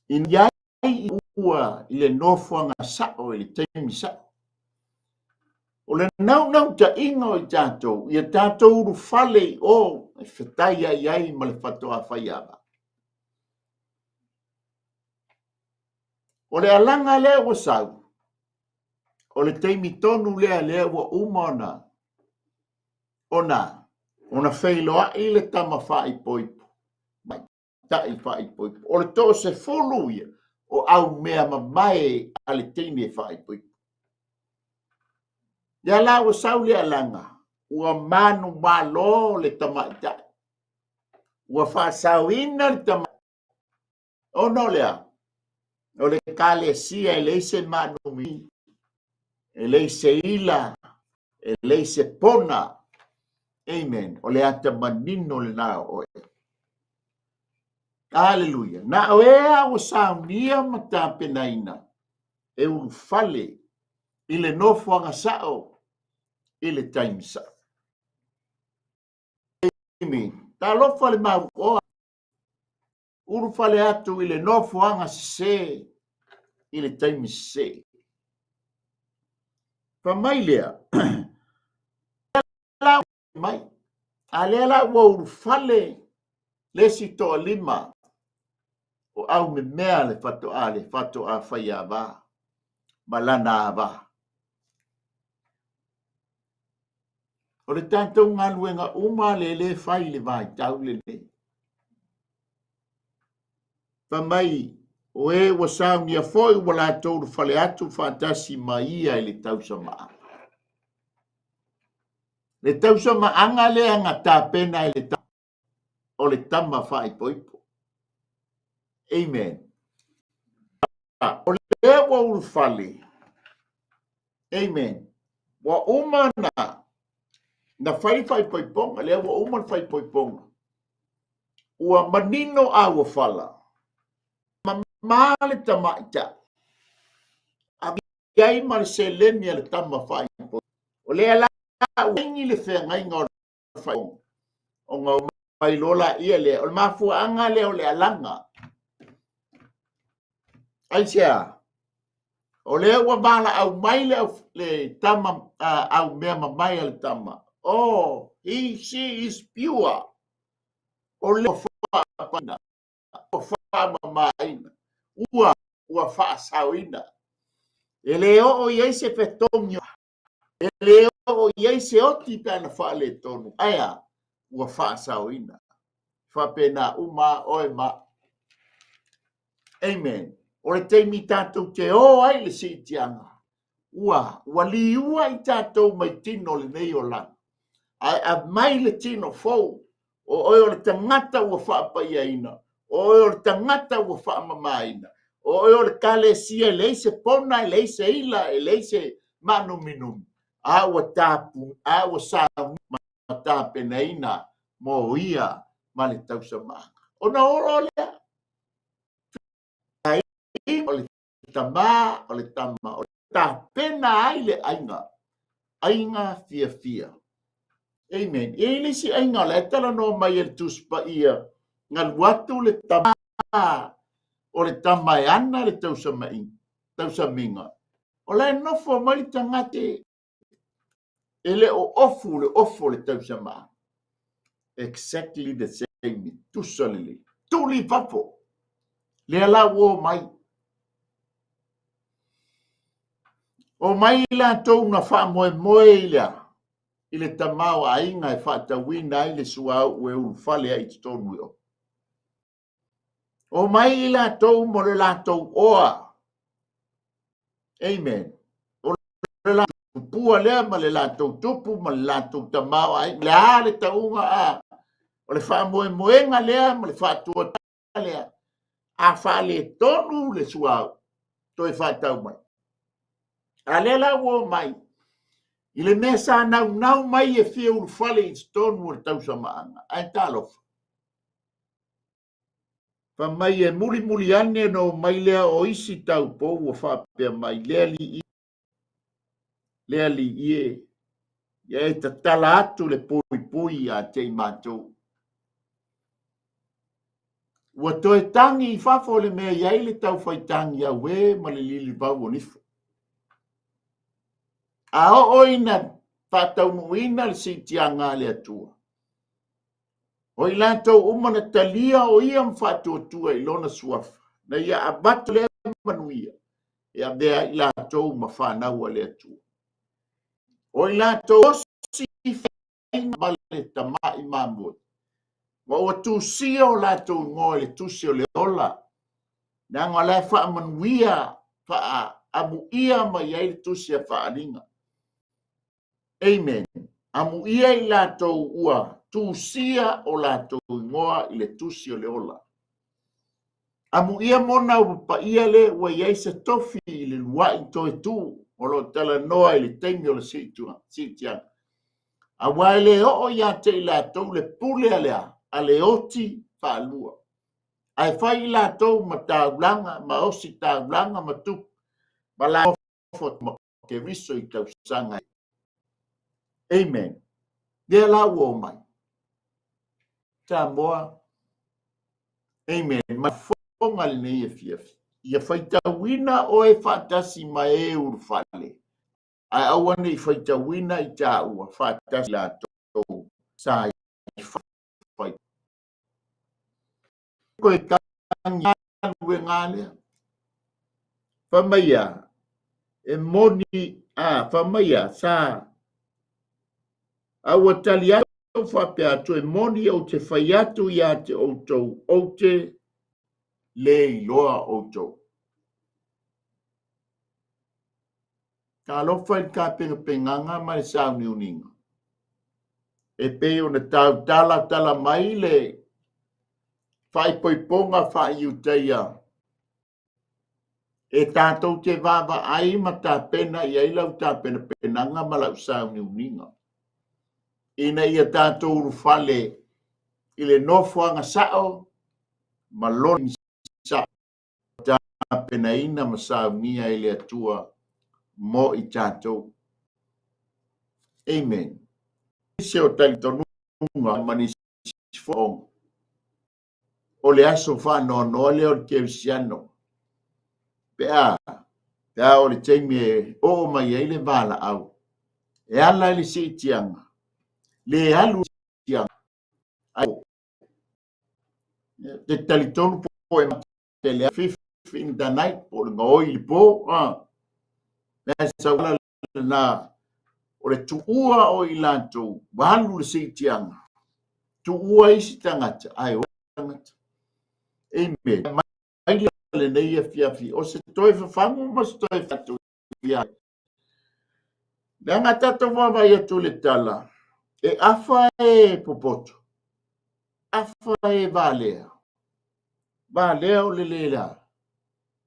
In iai ua i le nofuanga sao i le teimi sao. O le nau ta ingo i tātou. Ia tātou uru whale o e whetai ai ma le whatoa whaiaba. O le alanga lea o sau. O le teimi tonu lea ua umona. Ona whailoa i le tama whai poipo. Mai, tai whai poipo. O le tō se wholu ia. O au mea mai a le teimi e whai poipo. Ia la o sau le alanga. Ua manu malo le tamaita. Ua whaasauina le tamaita. O no lea. O le kalesia e leise manu mi. E leise ila. E leise pona. Amen. O le ata manino le na oe. Hallelujah. Na oea o saunia matapenaina. E ufale. Ile nofo anga sao. Ile taimsa. Amen. Ta lofa le mau oa. Uru fale atu ile nofo anga se. Ile taimse. Famailia. Mai. Alela wa uru fale. Lesi toa lima. O au me mea le fato a whaia wa. Malana wa. O le tātou ngaluenga uma le whai le vai tau le. Whamai, o e wa sao nia foi wala tōru whale atu whātasi maia i le tausa maa. Le tausa maanga le anga tāpena i le tau. O le tama whai poipo. Amen. O le wa uru whale. Amen. Wa umana. Na whai poiponga, le wa umana whai poiponga. Ua manino a wa whala. Male tamaita. Abi ai mar se lenia le tama whai poiponga. O le ala wengi le whenga inga o whai. O ngau mai lola ia le. O le mafua anga le o le alanga. Aisea. O le ua mala au mai le tama au mea mai le tama. Oh, she is pure. O le whaapana. O whaamaina. Ua whaasauina. E le o iei se petonio. E le o iei se oti tana whaale tonu. Aia, ua whaasauina. Whapena uma oe ma. Amen. O le teimi tātou te o ai le si tianga. Ua li ua i tātou mai tino le nei o lana. Ai a mai le tino fou. O oi o le tangata ua whaapaia o oi o le tangata ua whaamamaina. O oi o le kalesia leise pona, leise ila, leise manu minum. A ua tāpu, a ua sāu ma tāpenaina mo ia ma le tausa maanga. O na oro lea. O le tama, o le tama, o le tāpena ai le ainga. Ainga fia. Amen. Ili si ay nga le tala no mai el tuspa ia ngal watu le tama o le tamaiana le tausaminga. O le nofo mai tangate ele o ofu le tausama. Exactly the same. Tusalili. Tuli papo. Le ala wo mai. O mai la tau na wha moe ila. Ile tamau a inga e wha tawina ile suau ue ulfale a itonu o. O mai la tau mo le la tau oa. Amen. O le la tau pua lea ma le la tau tupu ma le la tau tamau a inga. Le a le taunga a. O le wha moenga lea ma le wha tua lea. A wha le tonu le suau. Toi wha tau mai. A le la wo mai. Ile mesa nau mai e fia ulfale i tonu le tau samaanga. Ai talofa. Pa mai e muli ane no mai lea o isi tau po ua whapea mai lea li ie. Ia e ta tala atu le pui a te matou. Ua toe tangi i whafo le mea iai le tau whaitangi a we ma le lili pau o nifo. A o ina whatau muina le sitianga le atua. O i lātou umana talia o ia mwhātua i lona suafa. Na ia abatu le manuia. Ia bea i lātou ma whanau le atua. O i lātou osi whainga ma le tamai mamoi. Wa o tusia o lātou ngoe le tusi o le ola. Na ngā lai wha manuia wha amu ia ma iai le tusi a wha aringa. Amen. Amu ia i lātou ua. Tusia o lātou ngoa i le tusi o le ola. Amu ia mona pa ia le ua iai se tofi i le lua i toi tu o lo tala noa i le teimi o le sitianga. A wai le o ia te i lātou le pule alea a le oti pa alua. Ai whai i lātou ma tāulanga, ma osi tāulanga ma tu. Ma la ofot ma ke riso i tau sanga. Amen. Dea la uo mai. Ta moa. Amen. Ma fonga le nei e fiafi. Ia whaitawina o e whatasi ma e urwhale. Ai awane i whaitawina i tā ua whatasi la tō sa i whai. Koe tangi anu e ngālea. Whamaia. E moni whamaia sa. Awa tali atu. Whapea atu e moni o te whai atu i a te outou o te le iloa outou. Ka alofa i ka penganga mai sao ni uninga. E peo na tau tala mai le whai poiponga whai uteia. E tātou te vava ai ma tā pena i ailau tā pena penanga ma lau sao ni uninga. Ina ia tātou urufale i le nofuanga sao, ma loni sao, tā pena ina ma sao nia i le atua mo i tātou. Amen. Se o tali tonunga mani sifong, o le aso whanau le o le kevisiano. Pea o le teimi e o mai e le vala au. E ala le si tianga. Le alu tianga. Ai te talitonu po e te lea fifin da night po le ngoi li po na sa wala na o le tuua o i lantou walu le seitianga tuua isi tangata ai o tangata amen mai le nei e fiafi o se toi fafangu ma se toi fatu ia nanga tato mama ia tu le tala e afa e popoto afa e valea o le lela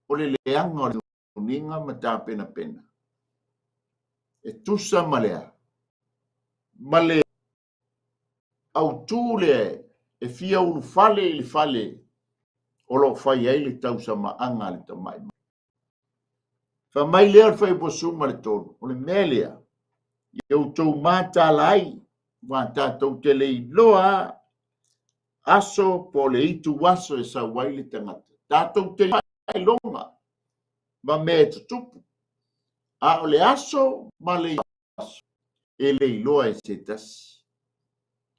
o le leanga o le uninga ma tā pena pena e tusa malea male au tūle e fia ulu fale i le fale o lo fai ai le tausa maanga le tamai fa mai lea le fai posuma le tonu o le melea i au tau mātala ai wa tātou te lei loa aso po le itu waso e sa waile tangata. Tātou te ai longa ma me tutupu. A o le aso ma le aso. E le loa e se tasi.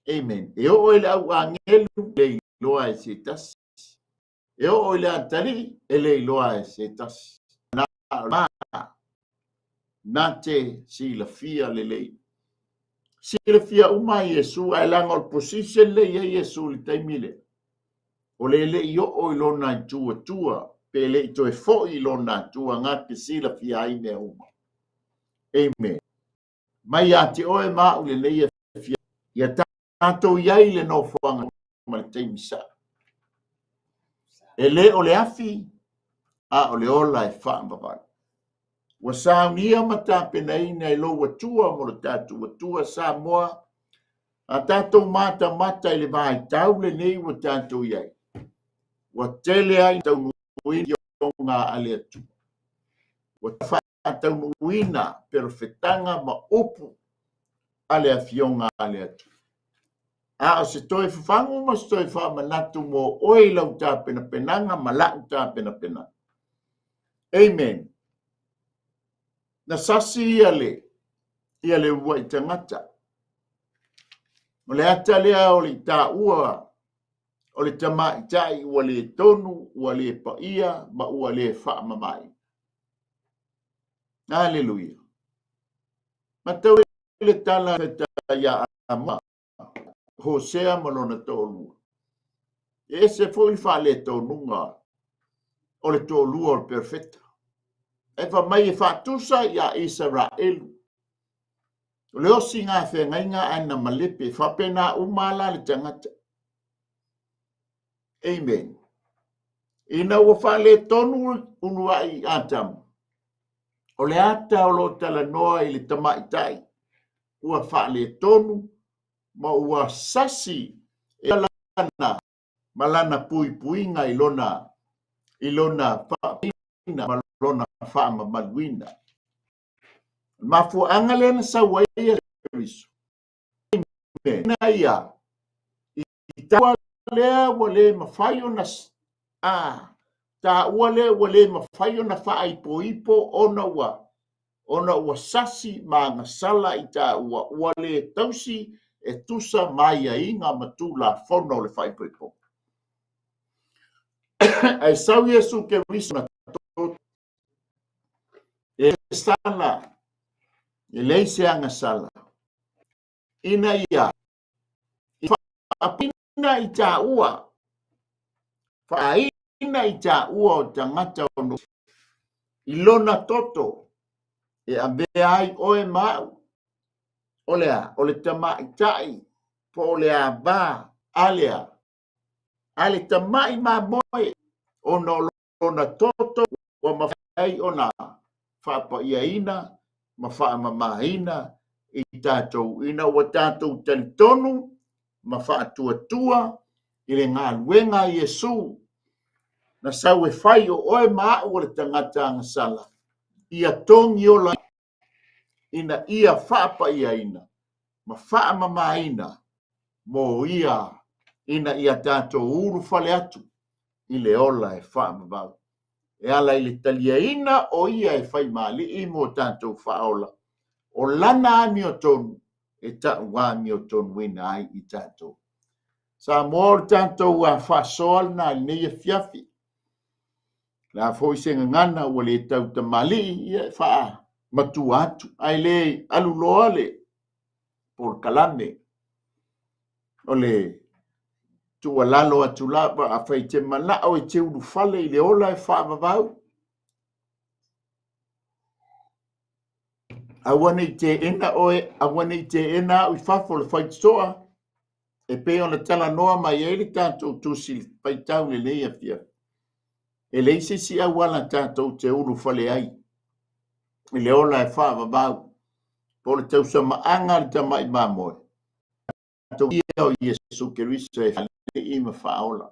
Amen. E o ele au angelu le loa e se tasi. E o ele atari e le loa e se tasi. Na te si la fia le lei. Si la fia uma Yesu ai langa o position le ia Yesu le taimile. O le le i o ilona tua pe le i toe fo ilona tua ngati si la fia ai me uma. Amen. Mai ati oe ma u le leia fia. Ia tātou iai le no fuanga ma le taimisa. E le o le afi a o le ola e wha mbawai. Wa saunia mata penai nei lo watua mo le tatu watua sa moa a tatou mata i le vai tau le nei wa tatou iai. Wa tele ai tau nuini o ngā ale atu. Wa tawha tau nuina perfetanga ma upu ale a fionga ale atu. A o se toi whangu ma se toi whamanatu mo oi lau tā pena penanga ma lau tā pena penanga. Amen. Na sasi ia le ua i tangata. O le ata lea o le tā ua, o le tama i tai ua le tonu, ua le paia, ma ua le wha mamai. Hallelujah. Ma tau le tala ta ia ama, Hosea malona tōlua. E se foi wha le tōnunga, o le tōlua o le perfecta. E wha mai e whatusa ia Israelu. O le osi ngā whengainga ana malepe, whapena umala le tangata. Amen. Ina ua whale tonu unua i atamu. O le ata o lo tala noa i le tamaitai. Ua whale tonu, ma ua sasi e lana, malana pui puinga i lona whaapina, malona whaama maluina. Mafu angalena sa waia riso. Amen. Ia, i tawa lea wale mawhaio na ta wale mawhaio na wha ipo ona ua sasi ma ngasala i ta wale tausi e tusa mai a inga matula fono le wha ipo. Ai sau Yesu ke riso na tot e sala e leise anga sala. Ina ia apina i ta ua. Whaina i ta ua o tangata ono. Ilona toto. E abe ai oe mau. Olea, ole tamai tai. Po olea ba, alea. Ale tamai ma moe. Ono lona toto. Wa mawhai ona. Whapa ia ina. Mawha mamaina. I tātou ina wa tātou talitonu. Mawha tua. Ile ngā luenga Yesu. Na sau e whai o oe maa o le tangata ngasala. Ia tongi o la ina ia whaapa ia ina. Ma wha mama ina. Mo ia ina ia tātou uru whale atu. I le ola e wha mabau. E ala i le talia ina o ia e whai maali i mo tātou whaola. O lana ani o tonu. E ta wami o tonu ina ai i tātou. Sa mōr tātou a whasoal na nei e fiafi. La foi se ngana o le tau tamali ia wha matu atu. Ai le aluloa le por kalame. O le tua lalo atu la a whai te mana o e te uru fale i le ola e wha mavau. Awane i te ena oe, awane i te ena o i whafo le whai toa. E pe ona tala noa mai e le tātou tusi pai tau le leia fia. E le isi si awala tātou te uru whale ai. I le ola e whaava bau. Po le tau sa maanga le tamai mamoe. Tātou ia o Yesu Keriso e whale i ma whaola.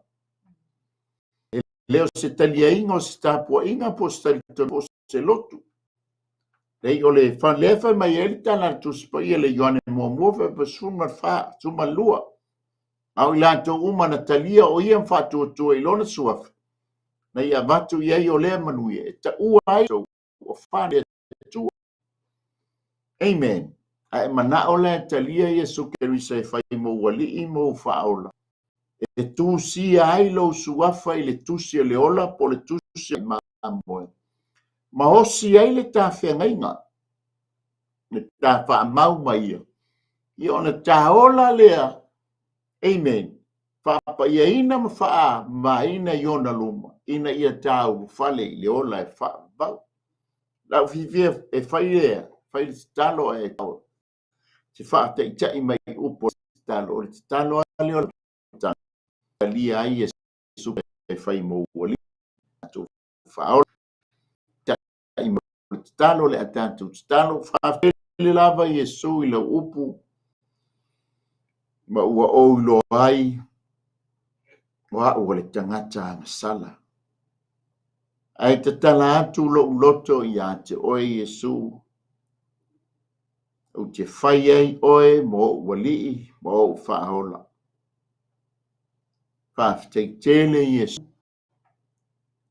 E leo se talia inga o se tāpua inga po se talitono po se lotu. Lei o le fa mai ele tala tu spai le yoane mo fa pasuma fa tuma lua. Au ila to uma na talia o ia fa tu ilona suaf. Na ia vatu ia o le manui e ta ua ai so o fa le tu. Amen. Ai mana o le talia Yesu Kerisa e fai mo wali I mo faola. E tu si ai lo suafa I le tusi le ola po le tusi ma amoe. Ma hosi ai le ta whengainga. Ne ta wha mau mai ia. I ona ta ola lea. Amen. Papa ia ina ma wha ma ina iona luma. Ina ia tau fale le ola e wha bau. Lau fifia e fai lea. Fai le talo e tau. Se wha te itai mai upo talo. O le talo a le ola. Talia ai e supe e fai mo wali. Tu wha ola. Tai mo talo le atatu. Talo wha le lava Yesu I le upu. Ma ua o lo ai. Wa ua le tangata masala. Ai te tala atu lo uloto ia te oe Yesu. O te whai ai oe mo wali mo whaola. Whafte tele Yesu.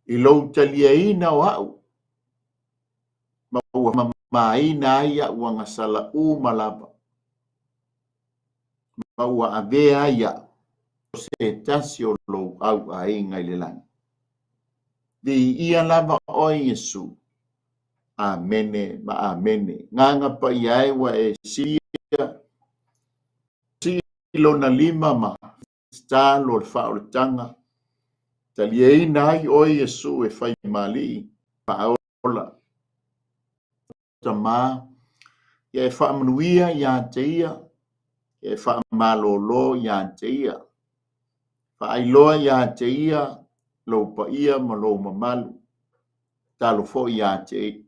I lo talia ina o au. Ma ua maina ai a ua ngasala u malapa. Ma ua avea ia. Se tasi o lo au a inga I le lani. Di ia lava oe Yesu. Amene, ma amene. Nganga pa iai wa e sia. Silo na lima ma. Stalo le whaoletanga. Talia ina ai oe Yesu e whai mali. Paola. Tama. Ia e whaamanuia ia te ia. Ia e whaamalolo ia te ia. Whaailoa ia te ia. Lo pa ia ma lo mamalu. Talo fo ia te ia.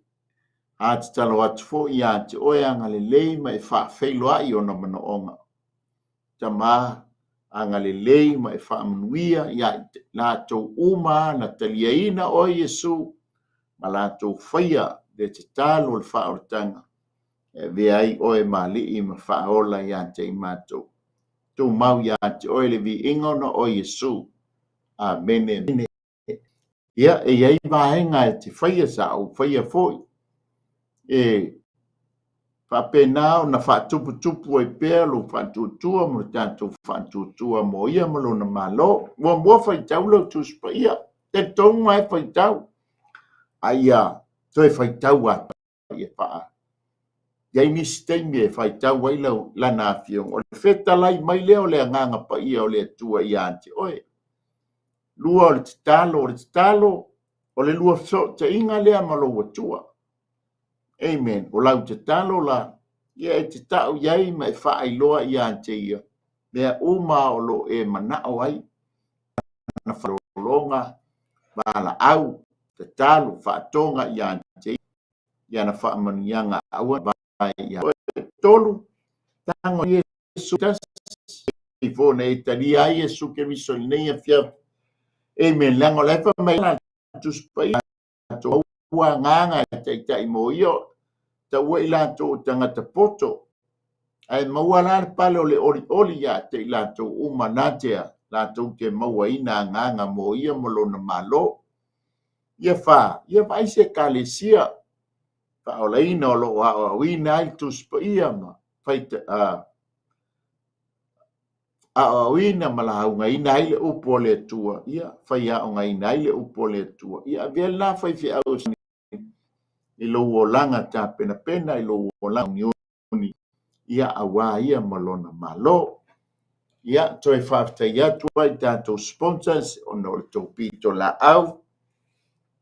A te talo atu fo ia te oe anga le lei ma e whaafeiloa I ona manaonga. Tama anga le lei ma e whaamanuia ia lātou uma na taliaina o Yesu ma lātou whaia de te talo le whaoretanga. E veai oe mali I ma whaola ia te imatou. Tu mau ia te oe le vi ingona o Yesu. Amen. Ia e iai vaenga e te whaia sa o whaia foi. E whapenao na whatupu e pēlo whatutua mo tātou whatutua mo ia malo na malo. Mua whaitau lau tuspa ia. Te tonga e whaitau. Aia, toi whaitau a ia wha. Iai nisi teimi e whaitau wai lau lana awhiong. O le wheta lai mai leo le anganga pa ia o le atua ia ante. Oe, lua o le talo, o le lua so te inga lea malo watua. Amen. O lau te talo la, ia e te tau iai ma e whaailoa ia ante ia. Mea uma o lo e manao ai. Na whalolonga, wala au, te talo, whaatonga ia ante ia. Ia na whaamanianga aua vai ia. Oe, tolu, tango Yesu tasi. Ifo ne italia Yesu ke miso nei a fia. Amen. Lango lefa mai la tuspai. To ua nganga te tai mo io. Ta ua ila to tangata poto. Ai maua la pale o le oli ya te ila to umanatea. La to ke maua ina nganga mo ia mo lo na malo. Ia fa ise kalesia. Fa o leina o lo a wina ai tuspai ma. Faita a wina malau ngai nai le upo le tua ia fai a ngai nai le upo le tua ia vela fai fi au I lo wolanga ta pena I lo wolanga ni ia awa ia malona malo ia toi fafta ia tua tanto sponsors ono le topito la au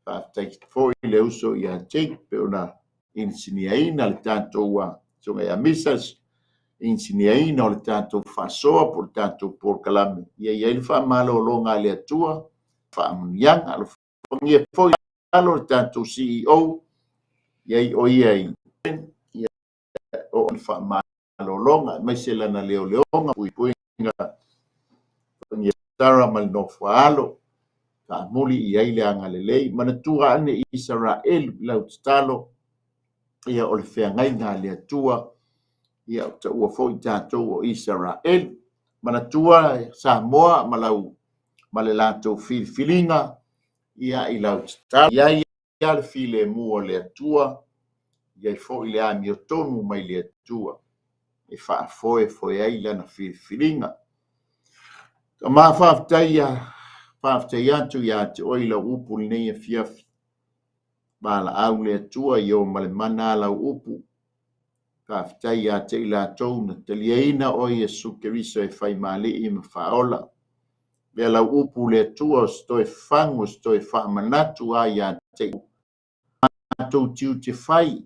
fafta foi le uso ia take pe ona insiniaina le tanto wa so ia misas insiniaina o le tātou whasoa po le tātou porkalame. Ia le whaamalo o longa le atua, whaamunianga, alo whangia fwoi alo le tātou CEO, ia o ia o le whaamalo o longa, mai se lana leo leonga, pui puinga, whangia tara malinofa alo, whaamuli ia le anga le lei, mana tua ane Israel, lau talo, ia o le feagaiga le atua ia o taʻua foʻi tatou o Israel manatua Samoa ma le latou filifiliga ia i lau tatali ai ia le filemu o le atua iai foʻi le amiotonu mai le atua e faafoe ai lana filifiliga ma faafetai atu iā te oi lau upu lenei afiafi malaau le atua i o ma le mana lau upu faafetai iā te i latou na taliaina o Iesu Keriso e fai malii ma faaola lea lau upu le atua o stoe fagu o stoe faamanatu a iā te matou tiu te fai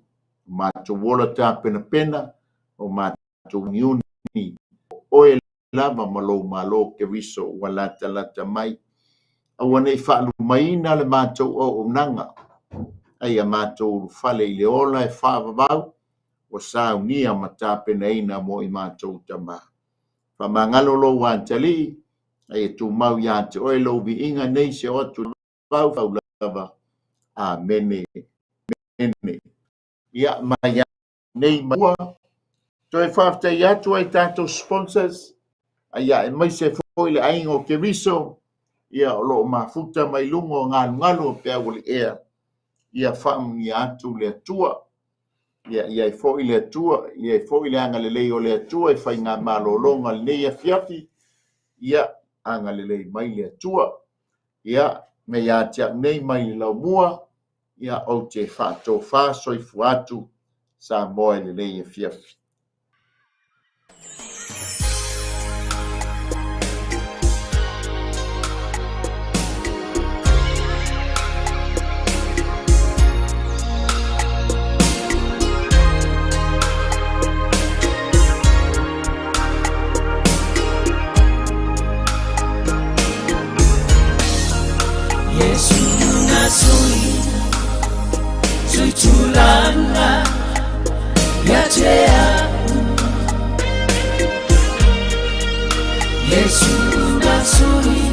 matou ola tapenapena o matou niuni oe lava ma lou malo Keriso ua latalata mai aua nei faalumaina le matou o unaga aia matou fale i le ola e faavavau o saunia ma tapenaina mo i matou tamā faamagalo lou atalii aia tumau iā te oe lou viiga nei se o atu fau lava amene ia mai nei maua toe faafetai atu ai tatou sponsors aia e maise foi le aiga o Keriso ia o loo mafuta mai luga o galugalo pea ua leʻea ia faamunia atu le atua ia foʻi le atua ia foʻi le agalelei o le atua e faigā malōloga lenei afiafi ia agalelei mai le atua ia me iā te aʻu nei mai le laumua ia ou te faatofā soifu atu sa moe lenei afiafi Tulanga yatea Yesu nasui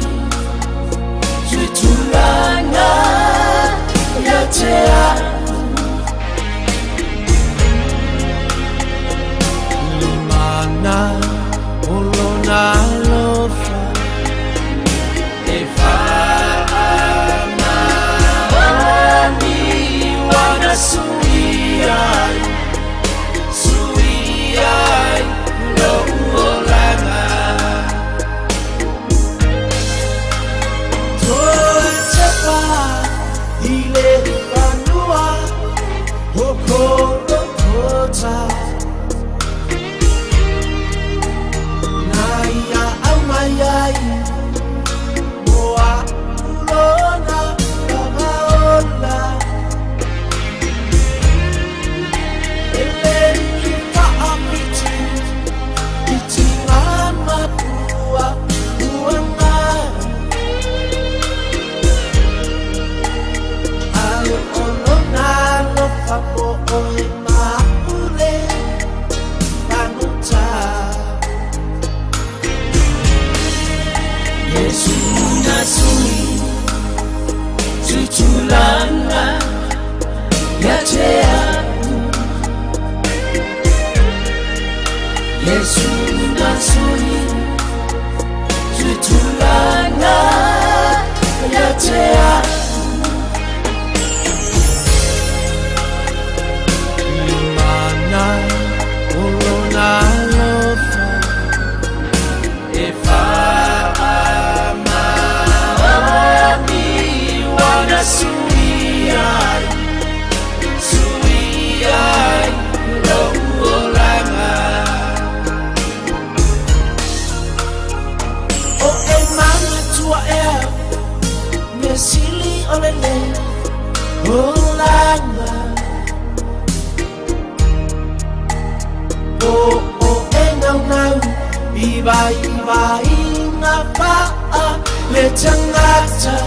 tulanga yatea Lumana olona lofa Suiai, lo ulanga. Toi cepa, ile panua, hokoro kota. Naya amayai, moa ulona lavaola. Tulanga yatea Yesu nasui tulanga yatea Limana olona lofa efa Suiai, lo ulanga. O e mana tua ea, me sili olele, ulanga. O e nau, iba ina paa, le tangata.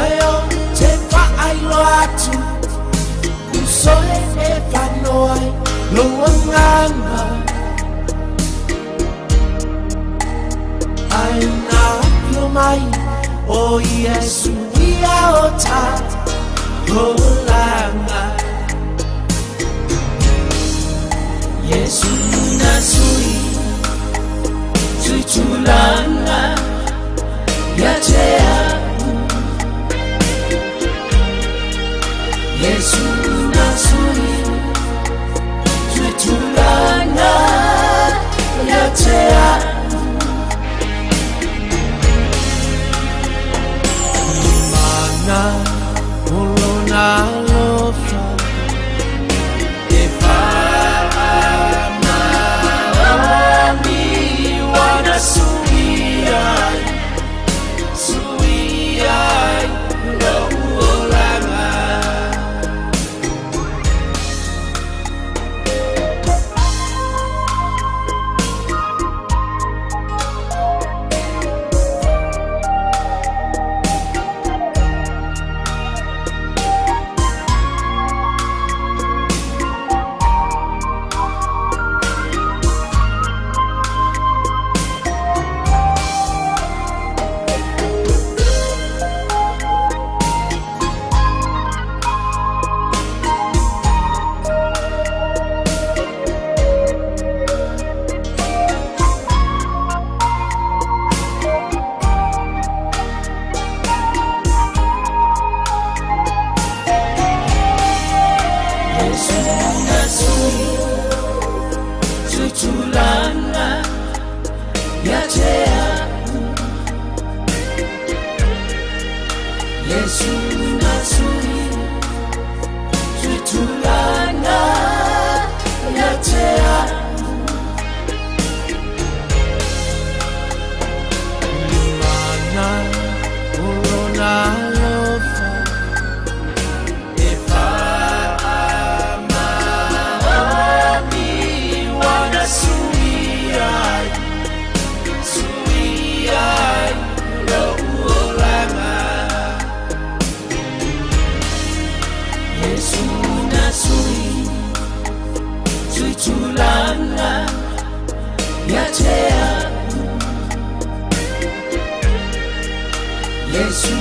Ayo te whaelo atu Usoe e whanoi Luanganga Ai nā pio mai O Iesu ia o tā holanga Yesu nasui Tutulanga Yatea Yesu nasui Tutulanga Yatea Mana Mulona lofa Tutulanga Yatea Yesu nasui Tutulanga Yatea Mana Ulona lofa Yesu nasui Tutulanga Yatea Yesu